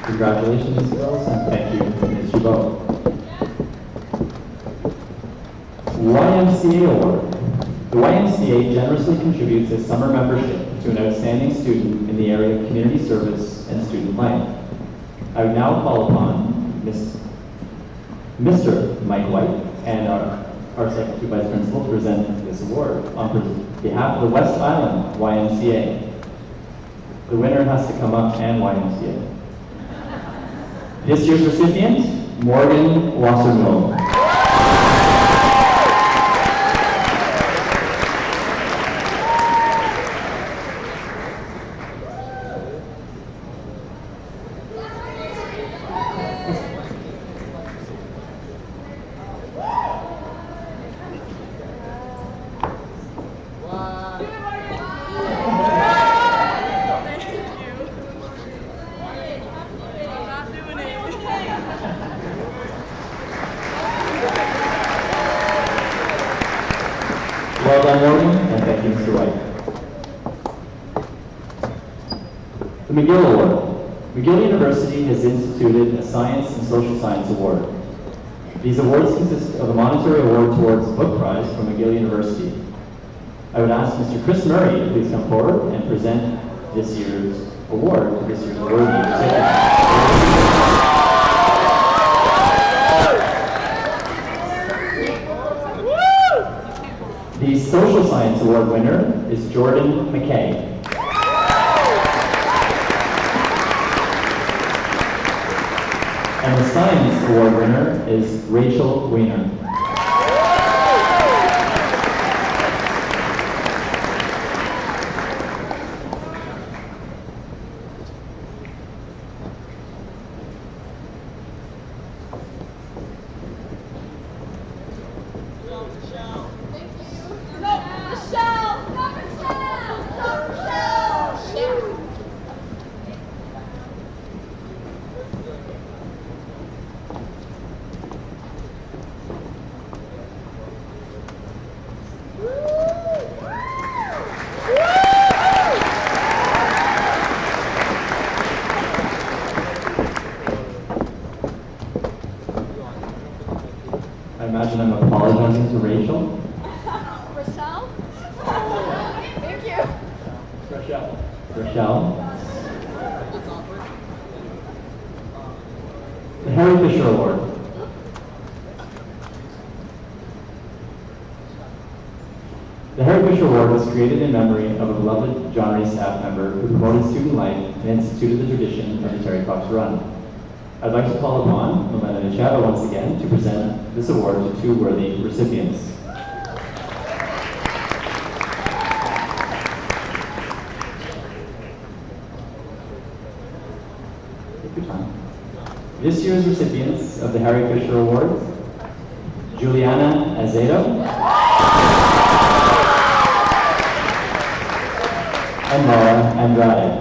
Congratulations, girls, and thank you, Ms. Gibault. YMCA Award. The YMCA generously contributes a summer membership to an outstanding student in the area of community service and student life. I would now call upon Mr. Mike White and our Secretary Vice Principal to present this award on behalf of the West Island YMCA. The winner has to come up and YMCA. This year's recipient, Morgan Wassermill. Well done, Morgan, and thank you, Mr. White. The McGill Award. McGill University has instituted a Science and Social Science Award. These awards consist of a monetary award towards a book prize from McGill University. I would ask Mr. Chris Murray to please come forward and present this year's award to this year's worthy recipient. The Social Science Award winner is Jordan McKay. And the Science Award winner is Rachel Weiner. I imagine I'm apologizing to Rachel. Rochelle? Thank you. Rochelle. The Harry Fisher Award. The Harry Fisher Award was created in memory of a beloved John Rennie staff member who promoted student life and instituted the tradition of the Terry Fox Run. I'd like to call upon Milena Nichava once again to present this award to two worthy recipients. Take your time. This year's recipients of the Harry Fisher Award: Juliana Azedo and Laura Andrade.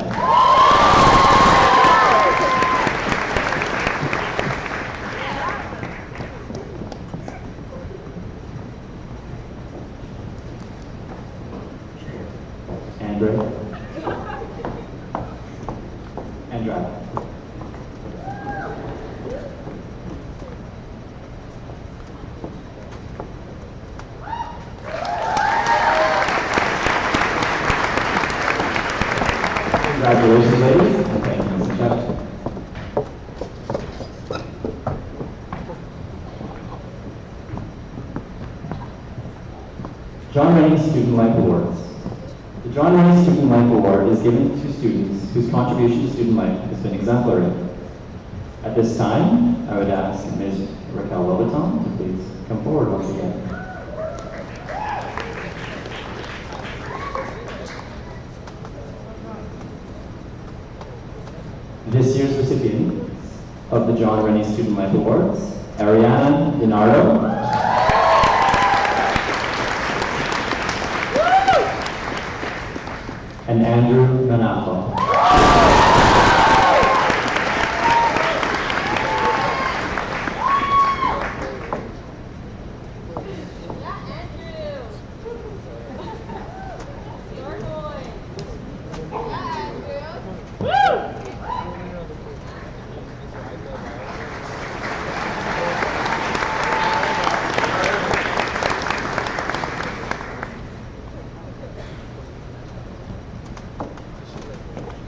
Andre, Andra. Congratulations, ladies, and thank you, Mr. Chuck. John Rennie Student Life Awards. The John Rennie Student Life Award is given to students whose contribution to student life has been exemplary. At this time, I would ask Ms. Raquel Lobaton to please come forward once again. This year's recipients of the John Rennie Student Life Awards, Ariana Dinardo, and Andrew Manafo.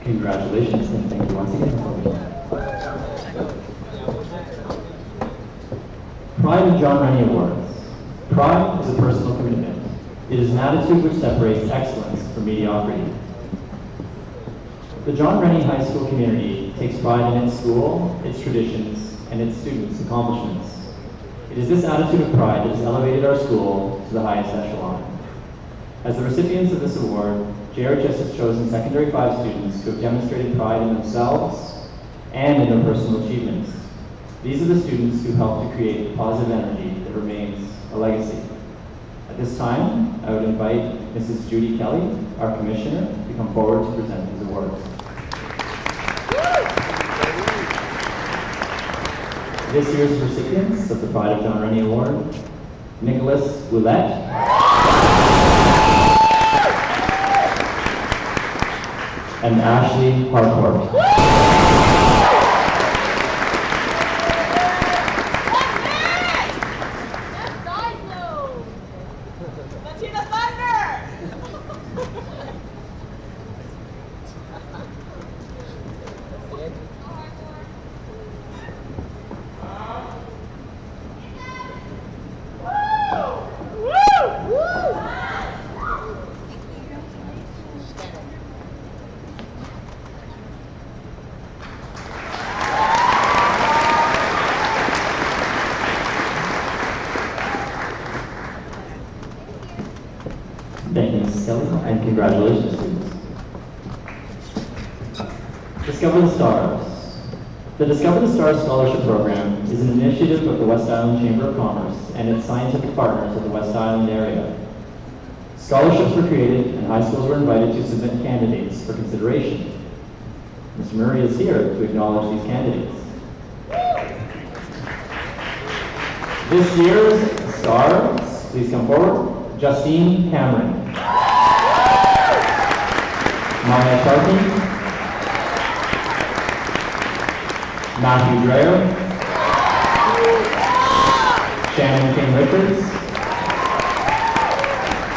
Congratulations, and thank you once again. Pride of John Rennie Awards. Pride is a personal commitment. It is an attitude which separates excellence from mediocrity. The John Rennie High School community takes pride in its school, its traditions, and its students' accomplishments. It is this attitude of pride that has elevated our school to the highest echelon. As the recipients of this award, JRHS has chosen secondary 5 students who have demonstrated pride in themselves and in their personal achievements. These are the students who help to create positive energy that remains a legacy. At this time, I would invite Mrs. Judy Kelly, our commissioner, to come forward to present these awards. This year's recipients of the Pride of John Rennie Award, Nicholas Boulette, and Ashley Harcourt. Let's hear the thunder! Thank you, Mrs. Kelly, and congratulations, students. Discover the Stars. The Discover the Stars Scholarship Program is an initiative of the West Island Chamber of Commerce and its scientific partners of the West Island area. Scholarships were created and high schools were invited to submit candidates for consideration. Mr. Murray is here to acknowledge these candidates. This year's stars, please come forward. Justine Cameron, Maya Tarkin, Matthew Dreyer, Shannon King Richards,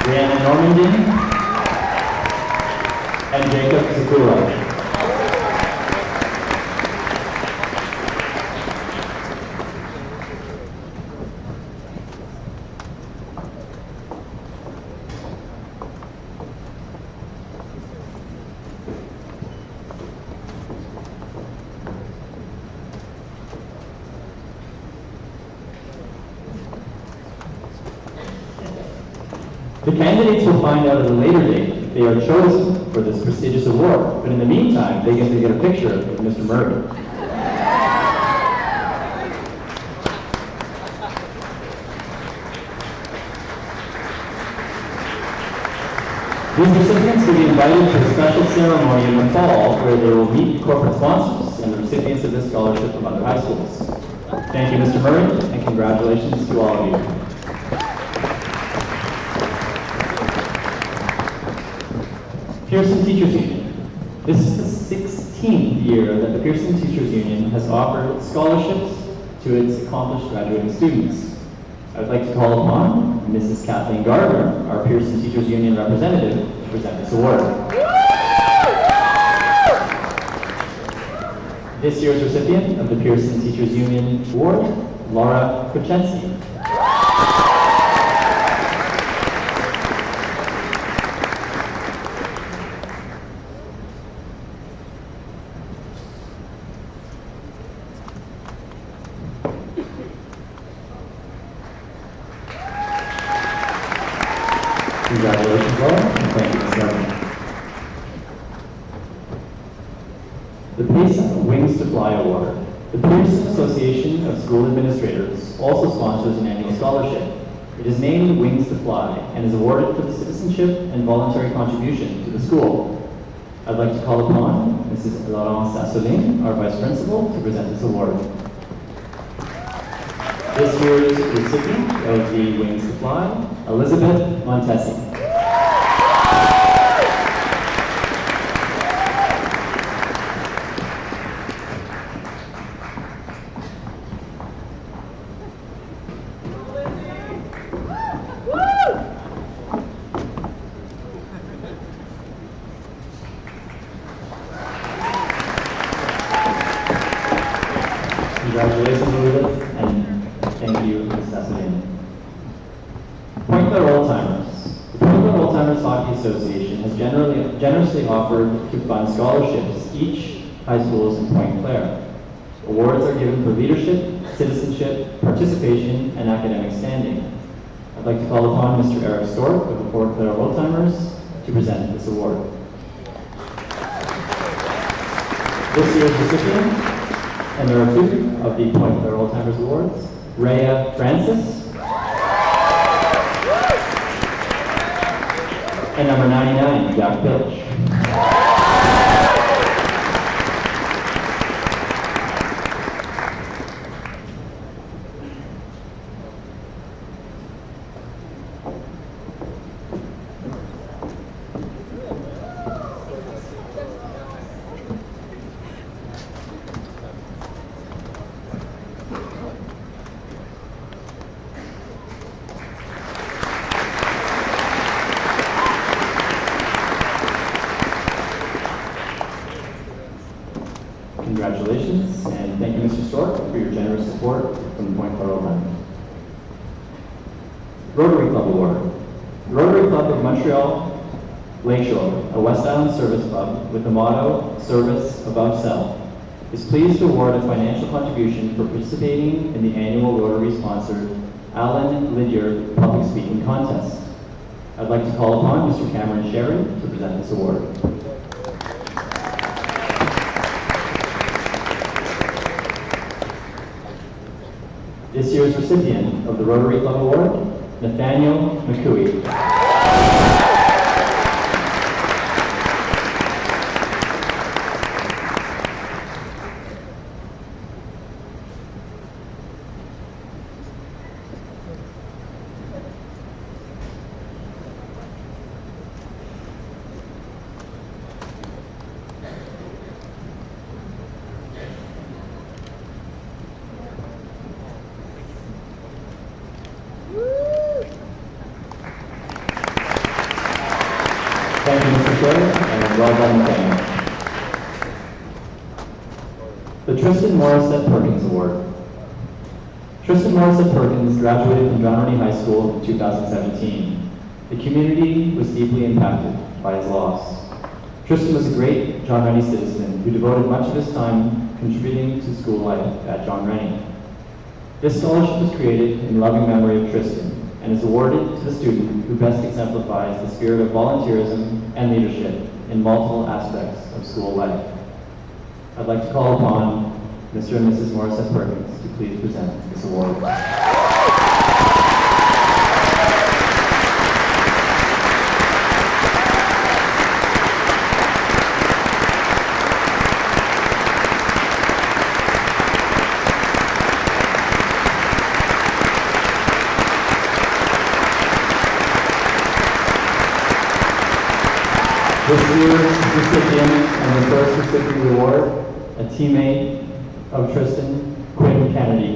Brianna Normandy, and Jacob Sakura. The candidates will find out at a later date if they are chosen for this prestigious award, but in the meantime, they get to get a picture of Mr. Murray. These recipients will be invited to a special ceremony in the fall where they will meet corporate sponsors and the recipients of this scholarship from other high schools. Thank you, Mr. Murray, and congratulations to all of you. Pearson Teachers Union. This is the 16th year that the Pearson Teachers Union has offered scholarships to its accomplished graduating students. I would like to call upon Mrs. Kathleen Gardner, our Pearson Teachers Union representative, to present this award. This year's recipient of the Pearson Teachers Union Award, Laura Kuchensi. Congratulations, Laura, and thank you, Ms. Gardner. The Pearson Wings to Fly Award. The Pearson Association of School Administrators also sponsors an annual scholarship. It is named Wings to Fly and is awarded for the citizenship and voluntary contribution to the school. I'd like to call upon Mrs. Laurence Sassoulin, our Vice Principal, to present this award. This year's recipient of the Wings to Fly, Elizabeth Montesi. Congratulations, Elizabeth, and thank you, Ms. Sassoulin. Point Claire Old-Timers. The Point Claire Old-Timers Hockey Association has generously offered to fund scholarships to each high schools in Point Claire. Awards are given for leadership, citizenship, participation, and academic standing. I'd like to call upon Mr. Eric Stork of the Point Claire Old-Timers to present this award. This year's recipient, and there are two of the Point Claire Old-Timers Awards, Rhea Francis, and number 99, Jack Pilch. Congratulations, and thank you, Mr. Stork, for your generous support from the Point Claire Old-Timers. Rotary Club Award. The Rotary Club of Montreal Lakeshore, a West Island service club with the motto, Service Above Self, is pleased to award a financial contribution for participating in the annual Rotary-sponsored Alan Lydiard Public Speaking Contest. I'd like to call upon Mr. Cameron Sherry to present this award. This year's recipient of the Rotary Club Award, Nathaniel McCooey. Thank you, Mr. Chair, and well done, Nathaniel. The Tristan Morissette Perkins Award. Tristan Morissette Perkins graduated from John Rennie High School in 2017. The community was deeply impacted by his loss. Tristan was a great John Rennie citizen who devoted much of his time contributing to school life at John Rennie. This scholarship was created in loving memory of Tristan and is awarded to the student who best exemplifies the spirit of volunteerism and leadership in multiple aspects of school life. I'd like to call upon Mr. and Mrs. Morissette Perkins to please present this award. This year's recipient and the first recipient of the award, a teammate of Tristan, Quinn Kennedy.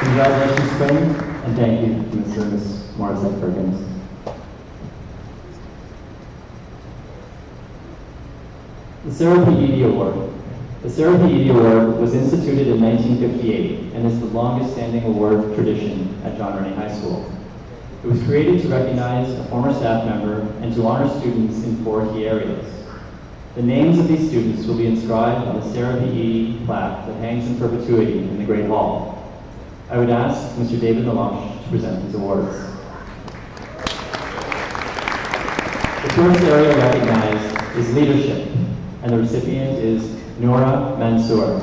Congratulations, Quinn, and thank you to Mr. and Ms. Morissette Perkins. The Sarah P. Eady Award. The Sarah P. Eady Award was instituted in 1958 and is the longest-standing award tradition at John Rennie High School. It was created to recognize a former staff member and to honor students in 4 key areas. The names of these students will be inscribed on the Sarah P. Eady plaque that hangs in perpetuity in the Great Hall. I would ask Mr. David Melange to present these awards. The first area recognized is leadership, and the recipient is Noura Mansour.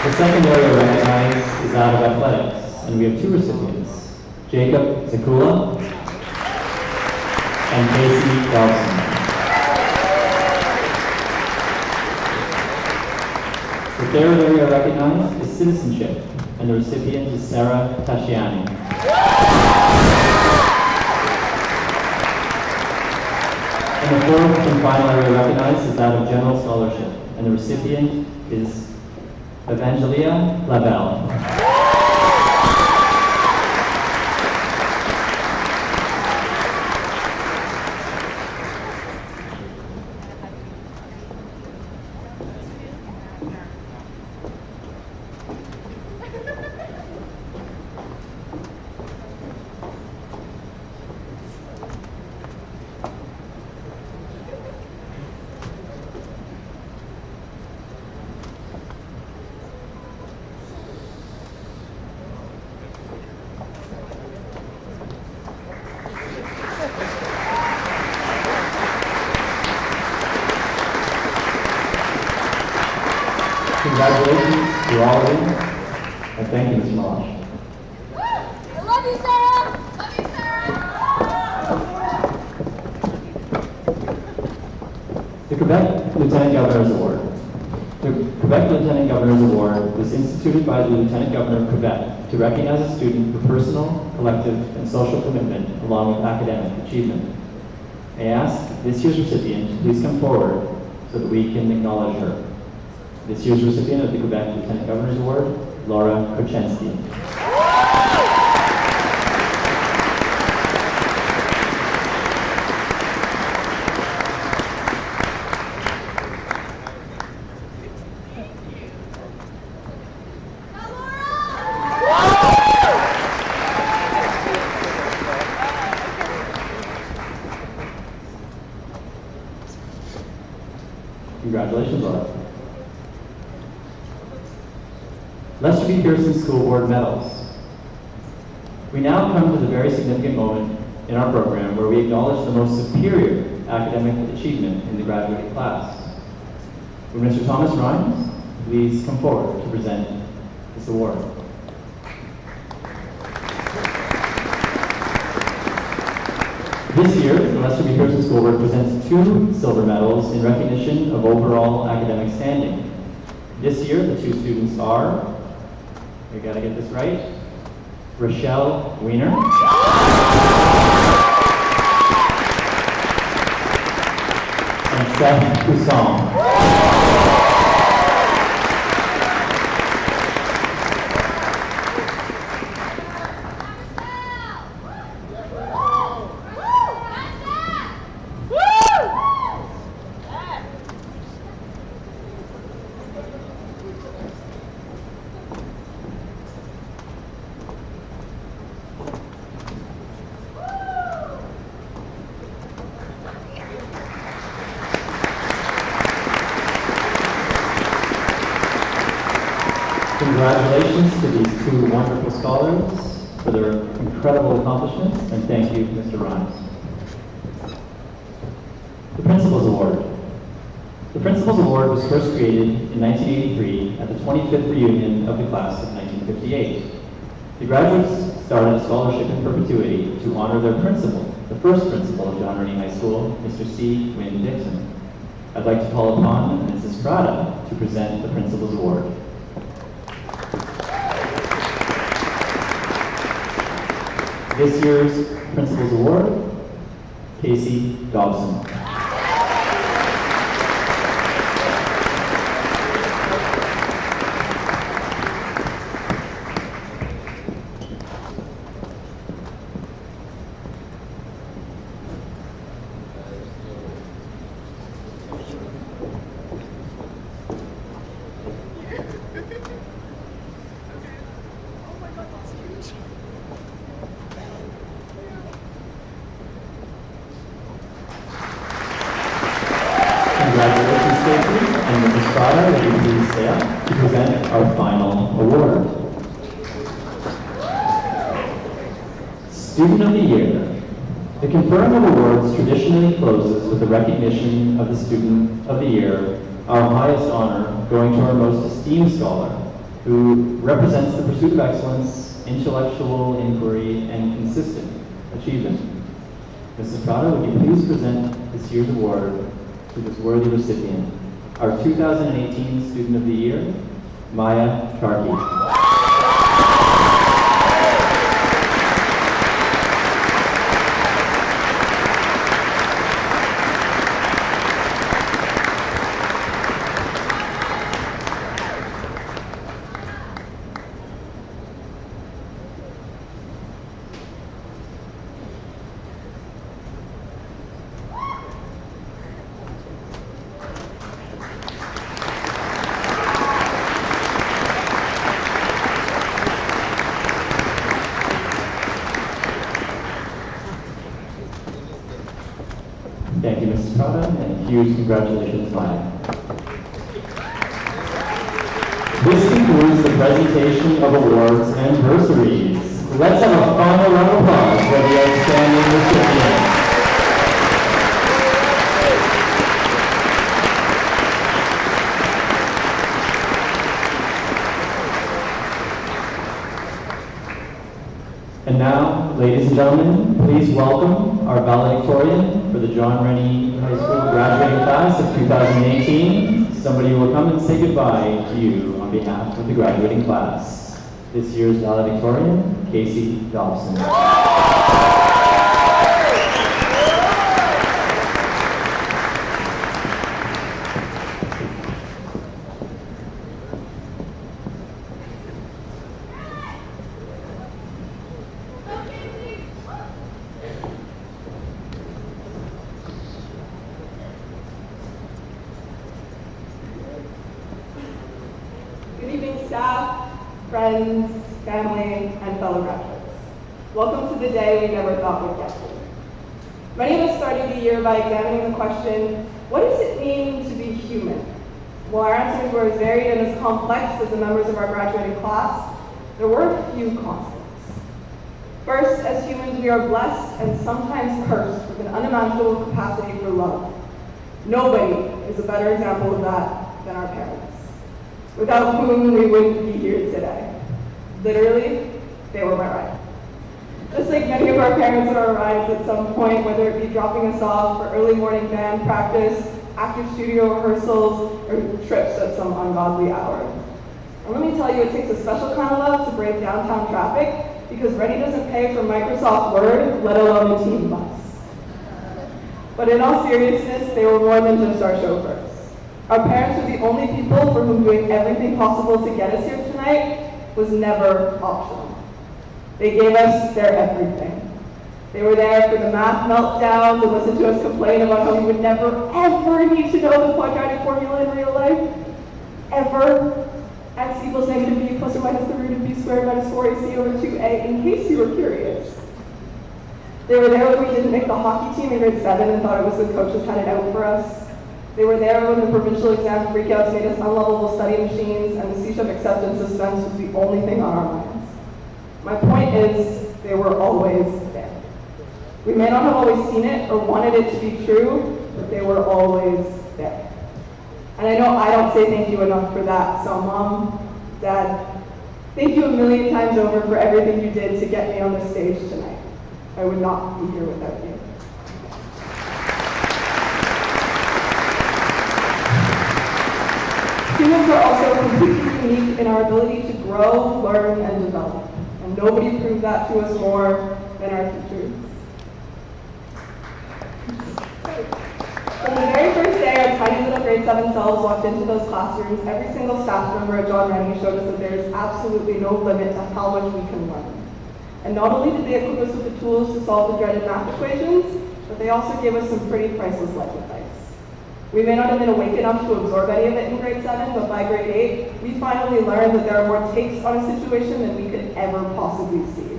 The second area recognized is that of athletics, and we have 2 recipients, Jacob Zakula and Casey Dawson. The third area recognized is citizenship, and the recipient is Sarah Tashiani. And the fourth and final area recognized is that of general scholarship, and the recipient is Evangelia Lavelle. Congratulations to all of you, and thank you, Mr. Melange. I love you, Sarah! Love you, Sarah! The Quebec Lieutenant Governor's Award. The Quebec Lieutenant Governor's Award was instituted by the Lieutenant Governor of Quebec to recognize a student for personal, collective, and social commitment along with academic achievement. I ask this year's recipient to please come forward so that we can acknowledge her. This year's recipient of the Quebec Lieutenant Governor's Award, Laura Korchensky. Congratulations, Laura. Lester B. Pearson School Board medals. We now come to the very significant moment in our program where we acknowledge the most superior academic achievement in the graduating class. Would Mr. Thomas Rhymes please come forward to present this award? This year, the Lester B. Pearson School Board presents 2 silver medals in recognition of overall academic standing. This year, the 2 students are, we gotta get this right, Rochelle Wiener and Seth Pousson. Congratulations to these two wonderful scholars for their incredible accomplishments, and thank you, Mr. Rhymes. The Principals Award. The Principals Award was first created in 1983 at the 25th reunion of the class of 1958. The graduates started a scholarship in perpetuity to honor their principal, the first principal of John Rennie High School, Mr. C. Wynne Dixon. I'd like to call upon Mrs. Prada to present the Principals Award. This year's Principals Award, Casey Dobson. Congratulations, Stacey, and Mrs. Prada, will you please stay up to present our final award. Student of the Year. The conferring of awards traditionally closes with the recognition of the Student of the Year, our highest honor, going to our most esteemed scholar, who represents the pursuit of excellence, intellectual inquiry, and consistent achievement. Mrs. Prada, would you please present this year's award to this worthy recipient, our 2018 Student of the Year, Maya Tarki. Thank you, Mrs. Prada, and huge congratulations, Maya. This concludes the presentation of awards and bursaries. Let's have a final round of applause for the outstanding recipients. And now, ladies and gentlemen, please welcome our valedictorian for the John Rennie High School graduating class of 2018. Somebody will come and say goodbye to you on behalf of the graduating class. This year's valedictorian, Casey Dobson. Good evening, staff, friends, family, and fellow graduates. Welcome to the day we never thought we'd get to. Many of us started the year by examining the question, what does it mean to be human? While our answers were as varied and as complex as the members of our graduating class, there were a few constants. First, as humans, we are blessed and sometimes cursed with an unimaginable capacity for love. Nobody is a better example of that than our parents, without whom we wouldn't be here today. Literally, they were my ride. Just like many of our parents are our rides at some point, whether it be dropping us off for early morning band practice, active studio rehearsals, or trips at some ungodly hour. And let me tell you, it takes a special kind of love to brave downtown traffic, because Rennie doesn't pay for Microsoft Word, let alone a team bus. But in all seriousness, they were more than just our chauffeurs. Our parents were the only people for whom doing everything possible to get us here tonight was never optional. They gave us their everything. They were there for the math meltdown, to listen to us complain about how we would never, ever need to know the quadratic formula in real life. Ever. X equals negative b plus or minus the root of b squared minus 4ac over 2a, in case you were curious. They were there when we didn't make the hockey team in grade 7 and thought it was the coach that had it out for us. They were there when the provincial exam freakouts made us unlovable study machines and the C-Shep acceptance suspense was the only thing on our minds. My point is, they were always there. We may not have always seen it or wanted it to be true, but they were always there. And I know I don't say thank you enough for that, so Mom, Dad, thank you a million times over for everything you did to get me on this stage tonight. I would not be here without you. Humans are also completely unique in our ability to grow, learn, and develop. And nobody proved that to us more than our teachers. From the very first day our tiny little grade 7 selves walked into those classrooms, every single staff member at John Rennie showed us that there is absolutely no limit to how much we can learn. And not only did they equip us with the tools to solve the dreaded math equations, but they also gave us some pretty priceless life advice. We may not have been awake enough to absorb any of it in grade 7, but by grade 8, we finally learned that there are more takes on a situation than we could ever possibly see.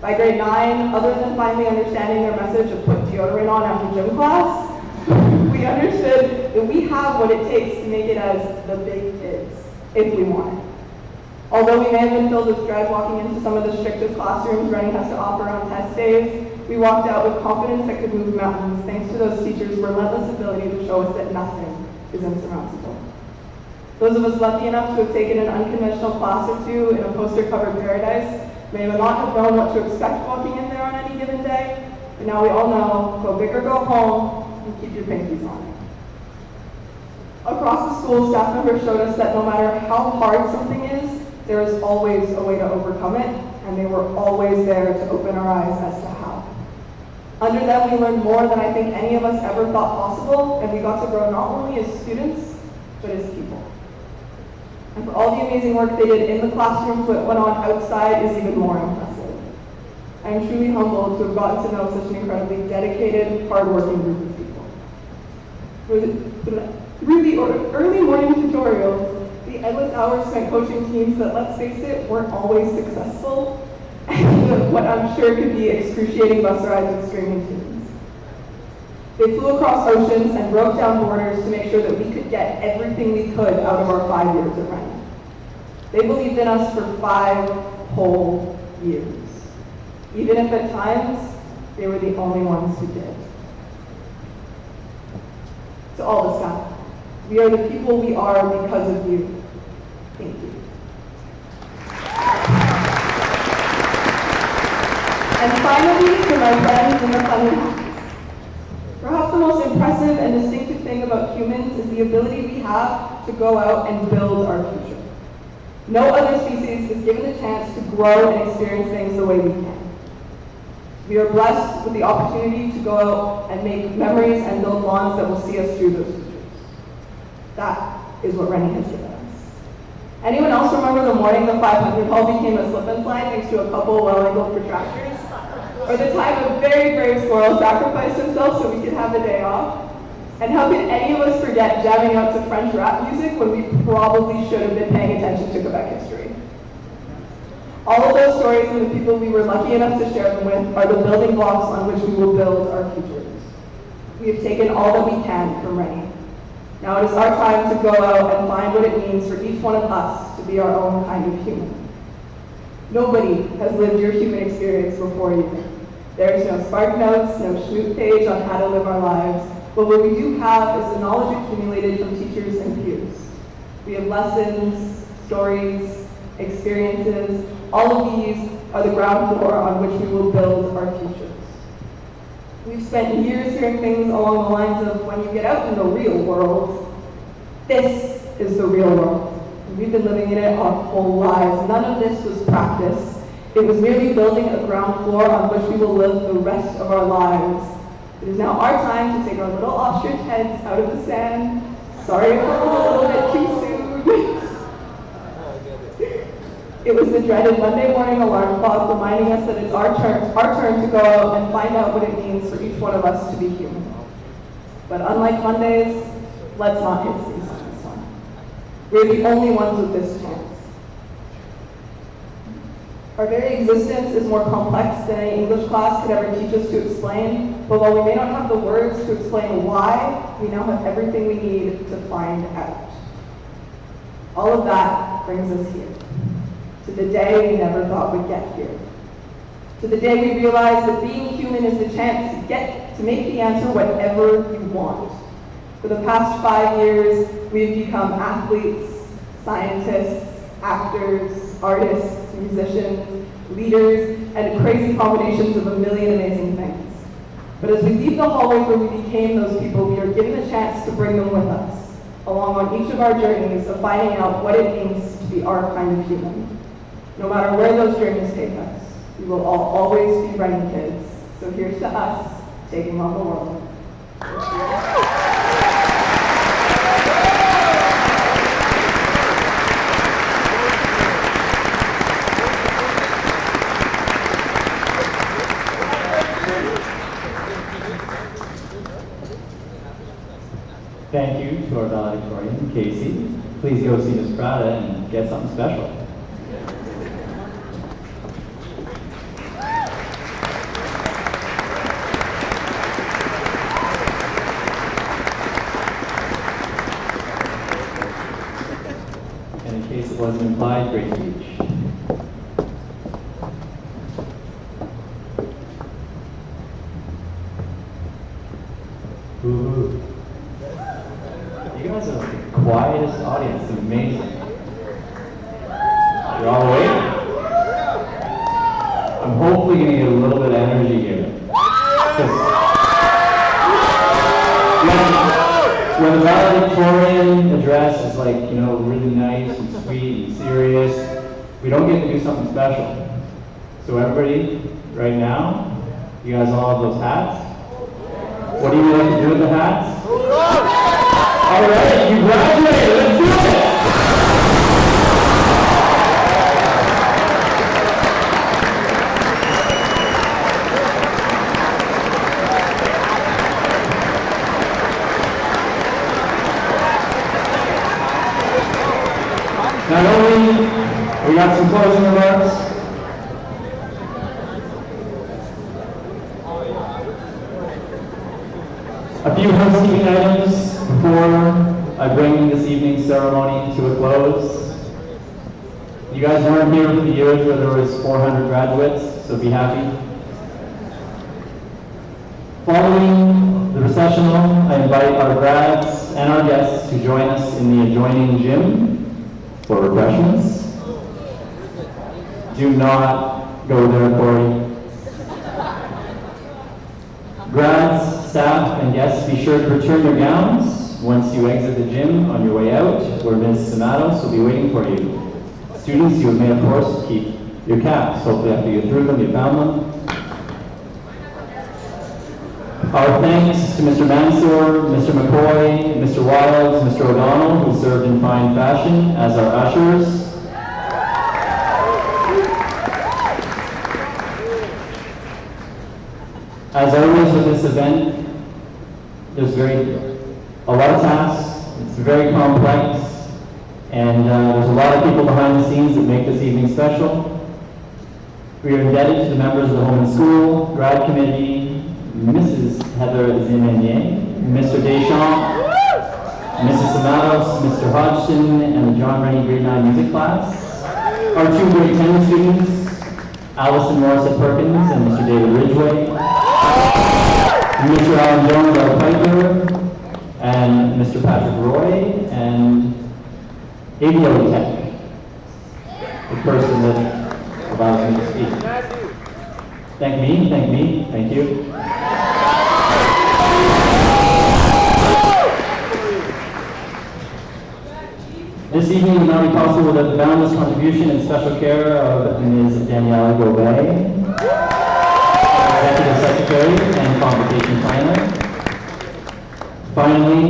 By grade 9, other than finally understanding their message of put deodorant on after gym class, we understood that we have what it takes to make it as the big kids, if we want it. Although we may have been filled with dread walking into some of the strictest classrooms Rennie has to offer on test days, we walked out with confidence that could move mountains thanks to those teachers' relentless ability to show us that nothing is insurmountable. Those of us lucky enough to have taken an unconventional class or two in a poster-covered paradise may not have known what to expect walking in there on any given day, but now we all know, go big or go home, and keep your pinkies on. Across the school, staff members showed us that no matter how hard something is, there is always a way to overcome it, and they were always there to open our eyes as to how. Under them, we learned more than I think any of us ever thought possible, and we got to grow not only as students, but as people. And for all the amazing work they did in the classrooms, what went on outside is even more impressive. I am truly humbled to have gotten to know such an incredibly dedicated, hardworking group of people. Through the early morning tutorials, the endless hours spent coaching teams that, let's face it, weren't always successful, and what I'm sure could be excruciating bus rides with screaming teens. They flew across oceans and broke down borders to make sure that we could get everything we could out of our 5 years at Rennie. They believed in us for 5 whole years, even if at times they were the only ones who did. To all the staff, we are the people we are because of you. Thank you. And finally, to my friends in the funny houses. Perhaps the most impressive and distinctive thing about humans is the ability we have to go out and build our future. No other species is given the chance to grow and experience things the way we can. We are blessed with the opportunity to go out and make memories and build bonds that will see us through those futures. That is what Rennie has given us. Anyone else remember the morning the 500 hall became a slip and slide thanks to a couple well-angled protractors? Or the time a very brave squirrel sacrificed himself so we could have a day off? And how could any of us forget jamming out to French rap music when we probably should have been paying attention to Quebec history? All of those stories and the people we were lucky enough to share them with are the building blocks on which we will build our futures. We have taken all that we can from Rennie. Now it is our time to go out and find what it means for each one of us to be our own kind of human. Nobody has lived your human experience before you. There is no Spark Notes, no Schmoot page on how to live our lives, but what we do have is the knowledge accumulated from teachers and peers. We have lessons, stories, experiences. All of these are the ground floor on which we will build our futures. We've spent years hearing things along the lines of, when you get out in the real world, this is the real world. And we've been living in it our whole lives. None of this was practice. It was merely building a ground floor on which we will live the rest of our lives. It is now our time to take our little ostrich heads out of the sand. Sorry if it was a little bit too soon. It was the dreaded Monday morning alarm clock reminding us that it's our turn to go out and find out what it means for each one of us to be human. But unlike Mondays, let's not hit cease on this one. We're the only ones with this chance. Our very existence is more complex than any English class could ever teach us to explain, but while we may not have the words to explain why, we now have everything we need to find out. All of that brings us here, to the day we never thought we'd get here. To the day we realize that being human is the chance to make the answer whatever you want. For the past 5 years, we've become athletes, scientists, actors, artists, musicians, leaders, and crazy combinations of a million amazing things. But as we leave the hallways where we became those people, we are given a chance to bring them with us, along on each of our journeys of finding out what it means to be our kind of human. No matter where those journeys take us, we will all always be running kids. So here's to us, taking on the world. Thank you to our valedictorian, Casey. Please go see Ms. Prada and get something special. And in case it wasn't implied, great speech. Woo-hoo. You guys are the quietest audience. It's amazing. You're all waiting. I'm hopefully going to get a little bit of energy here. When the valedictorian address is like, you know, really nice and sweet and serious, we don't get to do something special. So everybody, right now, you guys all have those hats. What do you like to do with the hats? All right, you graduated. Let's do it. Not only we got some closing remarks, a few housekeeping items before I bring this evening's ceremony to a close. You guys weren't here for the years where there was 400 graduates, so be happy. Following the recessional, I invite our grads and our guests to join us in the adjoining gym for refreshments. Do not go there, Corey. Grads, staff, and guests, be sure to return your gowns once you exit the gym on your way out, where Ms. Samados will be waiting for you. Students, you may, of course, keep your caps. Hopefully after you get through them, you found them. Our thanks to Mr. Mansour, Mr. McCoy, Mr. Wilds, Mr. O'Donnell, who served in fine fashion as our ushers. As always with this event, there's a lot of tasks, it's very complex, and there's a lot of people behind the scenes that make this evening special. We are indebted to the members of the Home and School, Grad Committee, Mrs. Heather Zimenier, Mr. Deschamps, Mrs. Samados, Mr. Hodgson, and the John Rennie Grade 9 Music Class. Our 2 grade 10 students, Allison Morissette Perkins and Mr. David Ridgway, Mr. Alan Jones, our Piper, and Mr. Patrick Roy, and ABO Tech, the person that allows me to speak. Thank you. This evening would not be possible without the boundless contribution and special care of Ms. Danielle Gobet, Executive Secretary and Convocation Planner. Finally,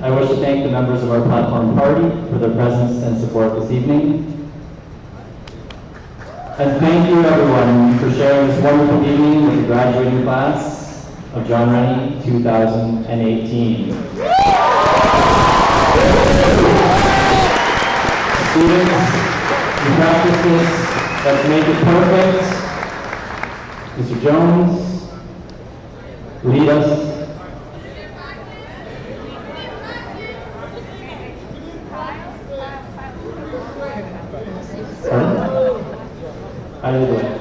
I wish to thank the members of our platform party for their presence and support this evening. And thank you everyone for sharing this wonderful evening with the graduating class of John Rennie 2018. Students, you practiced this Let's make it perfect. Mr. Jones, lead us. Pardon? How do you do it?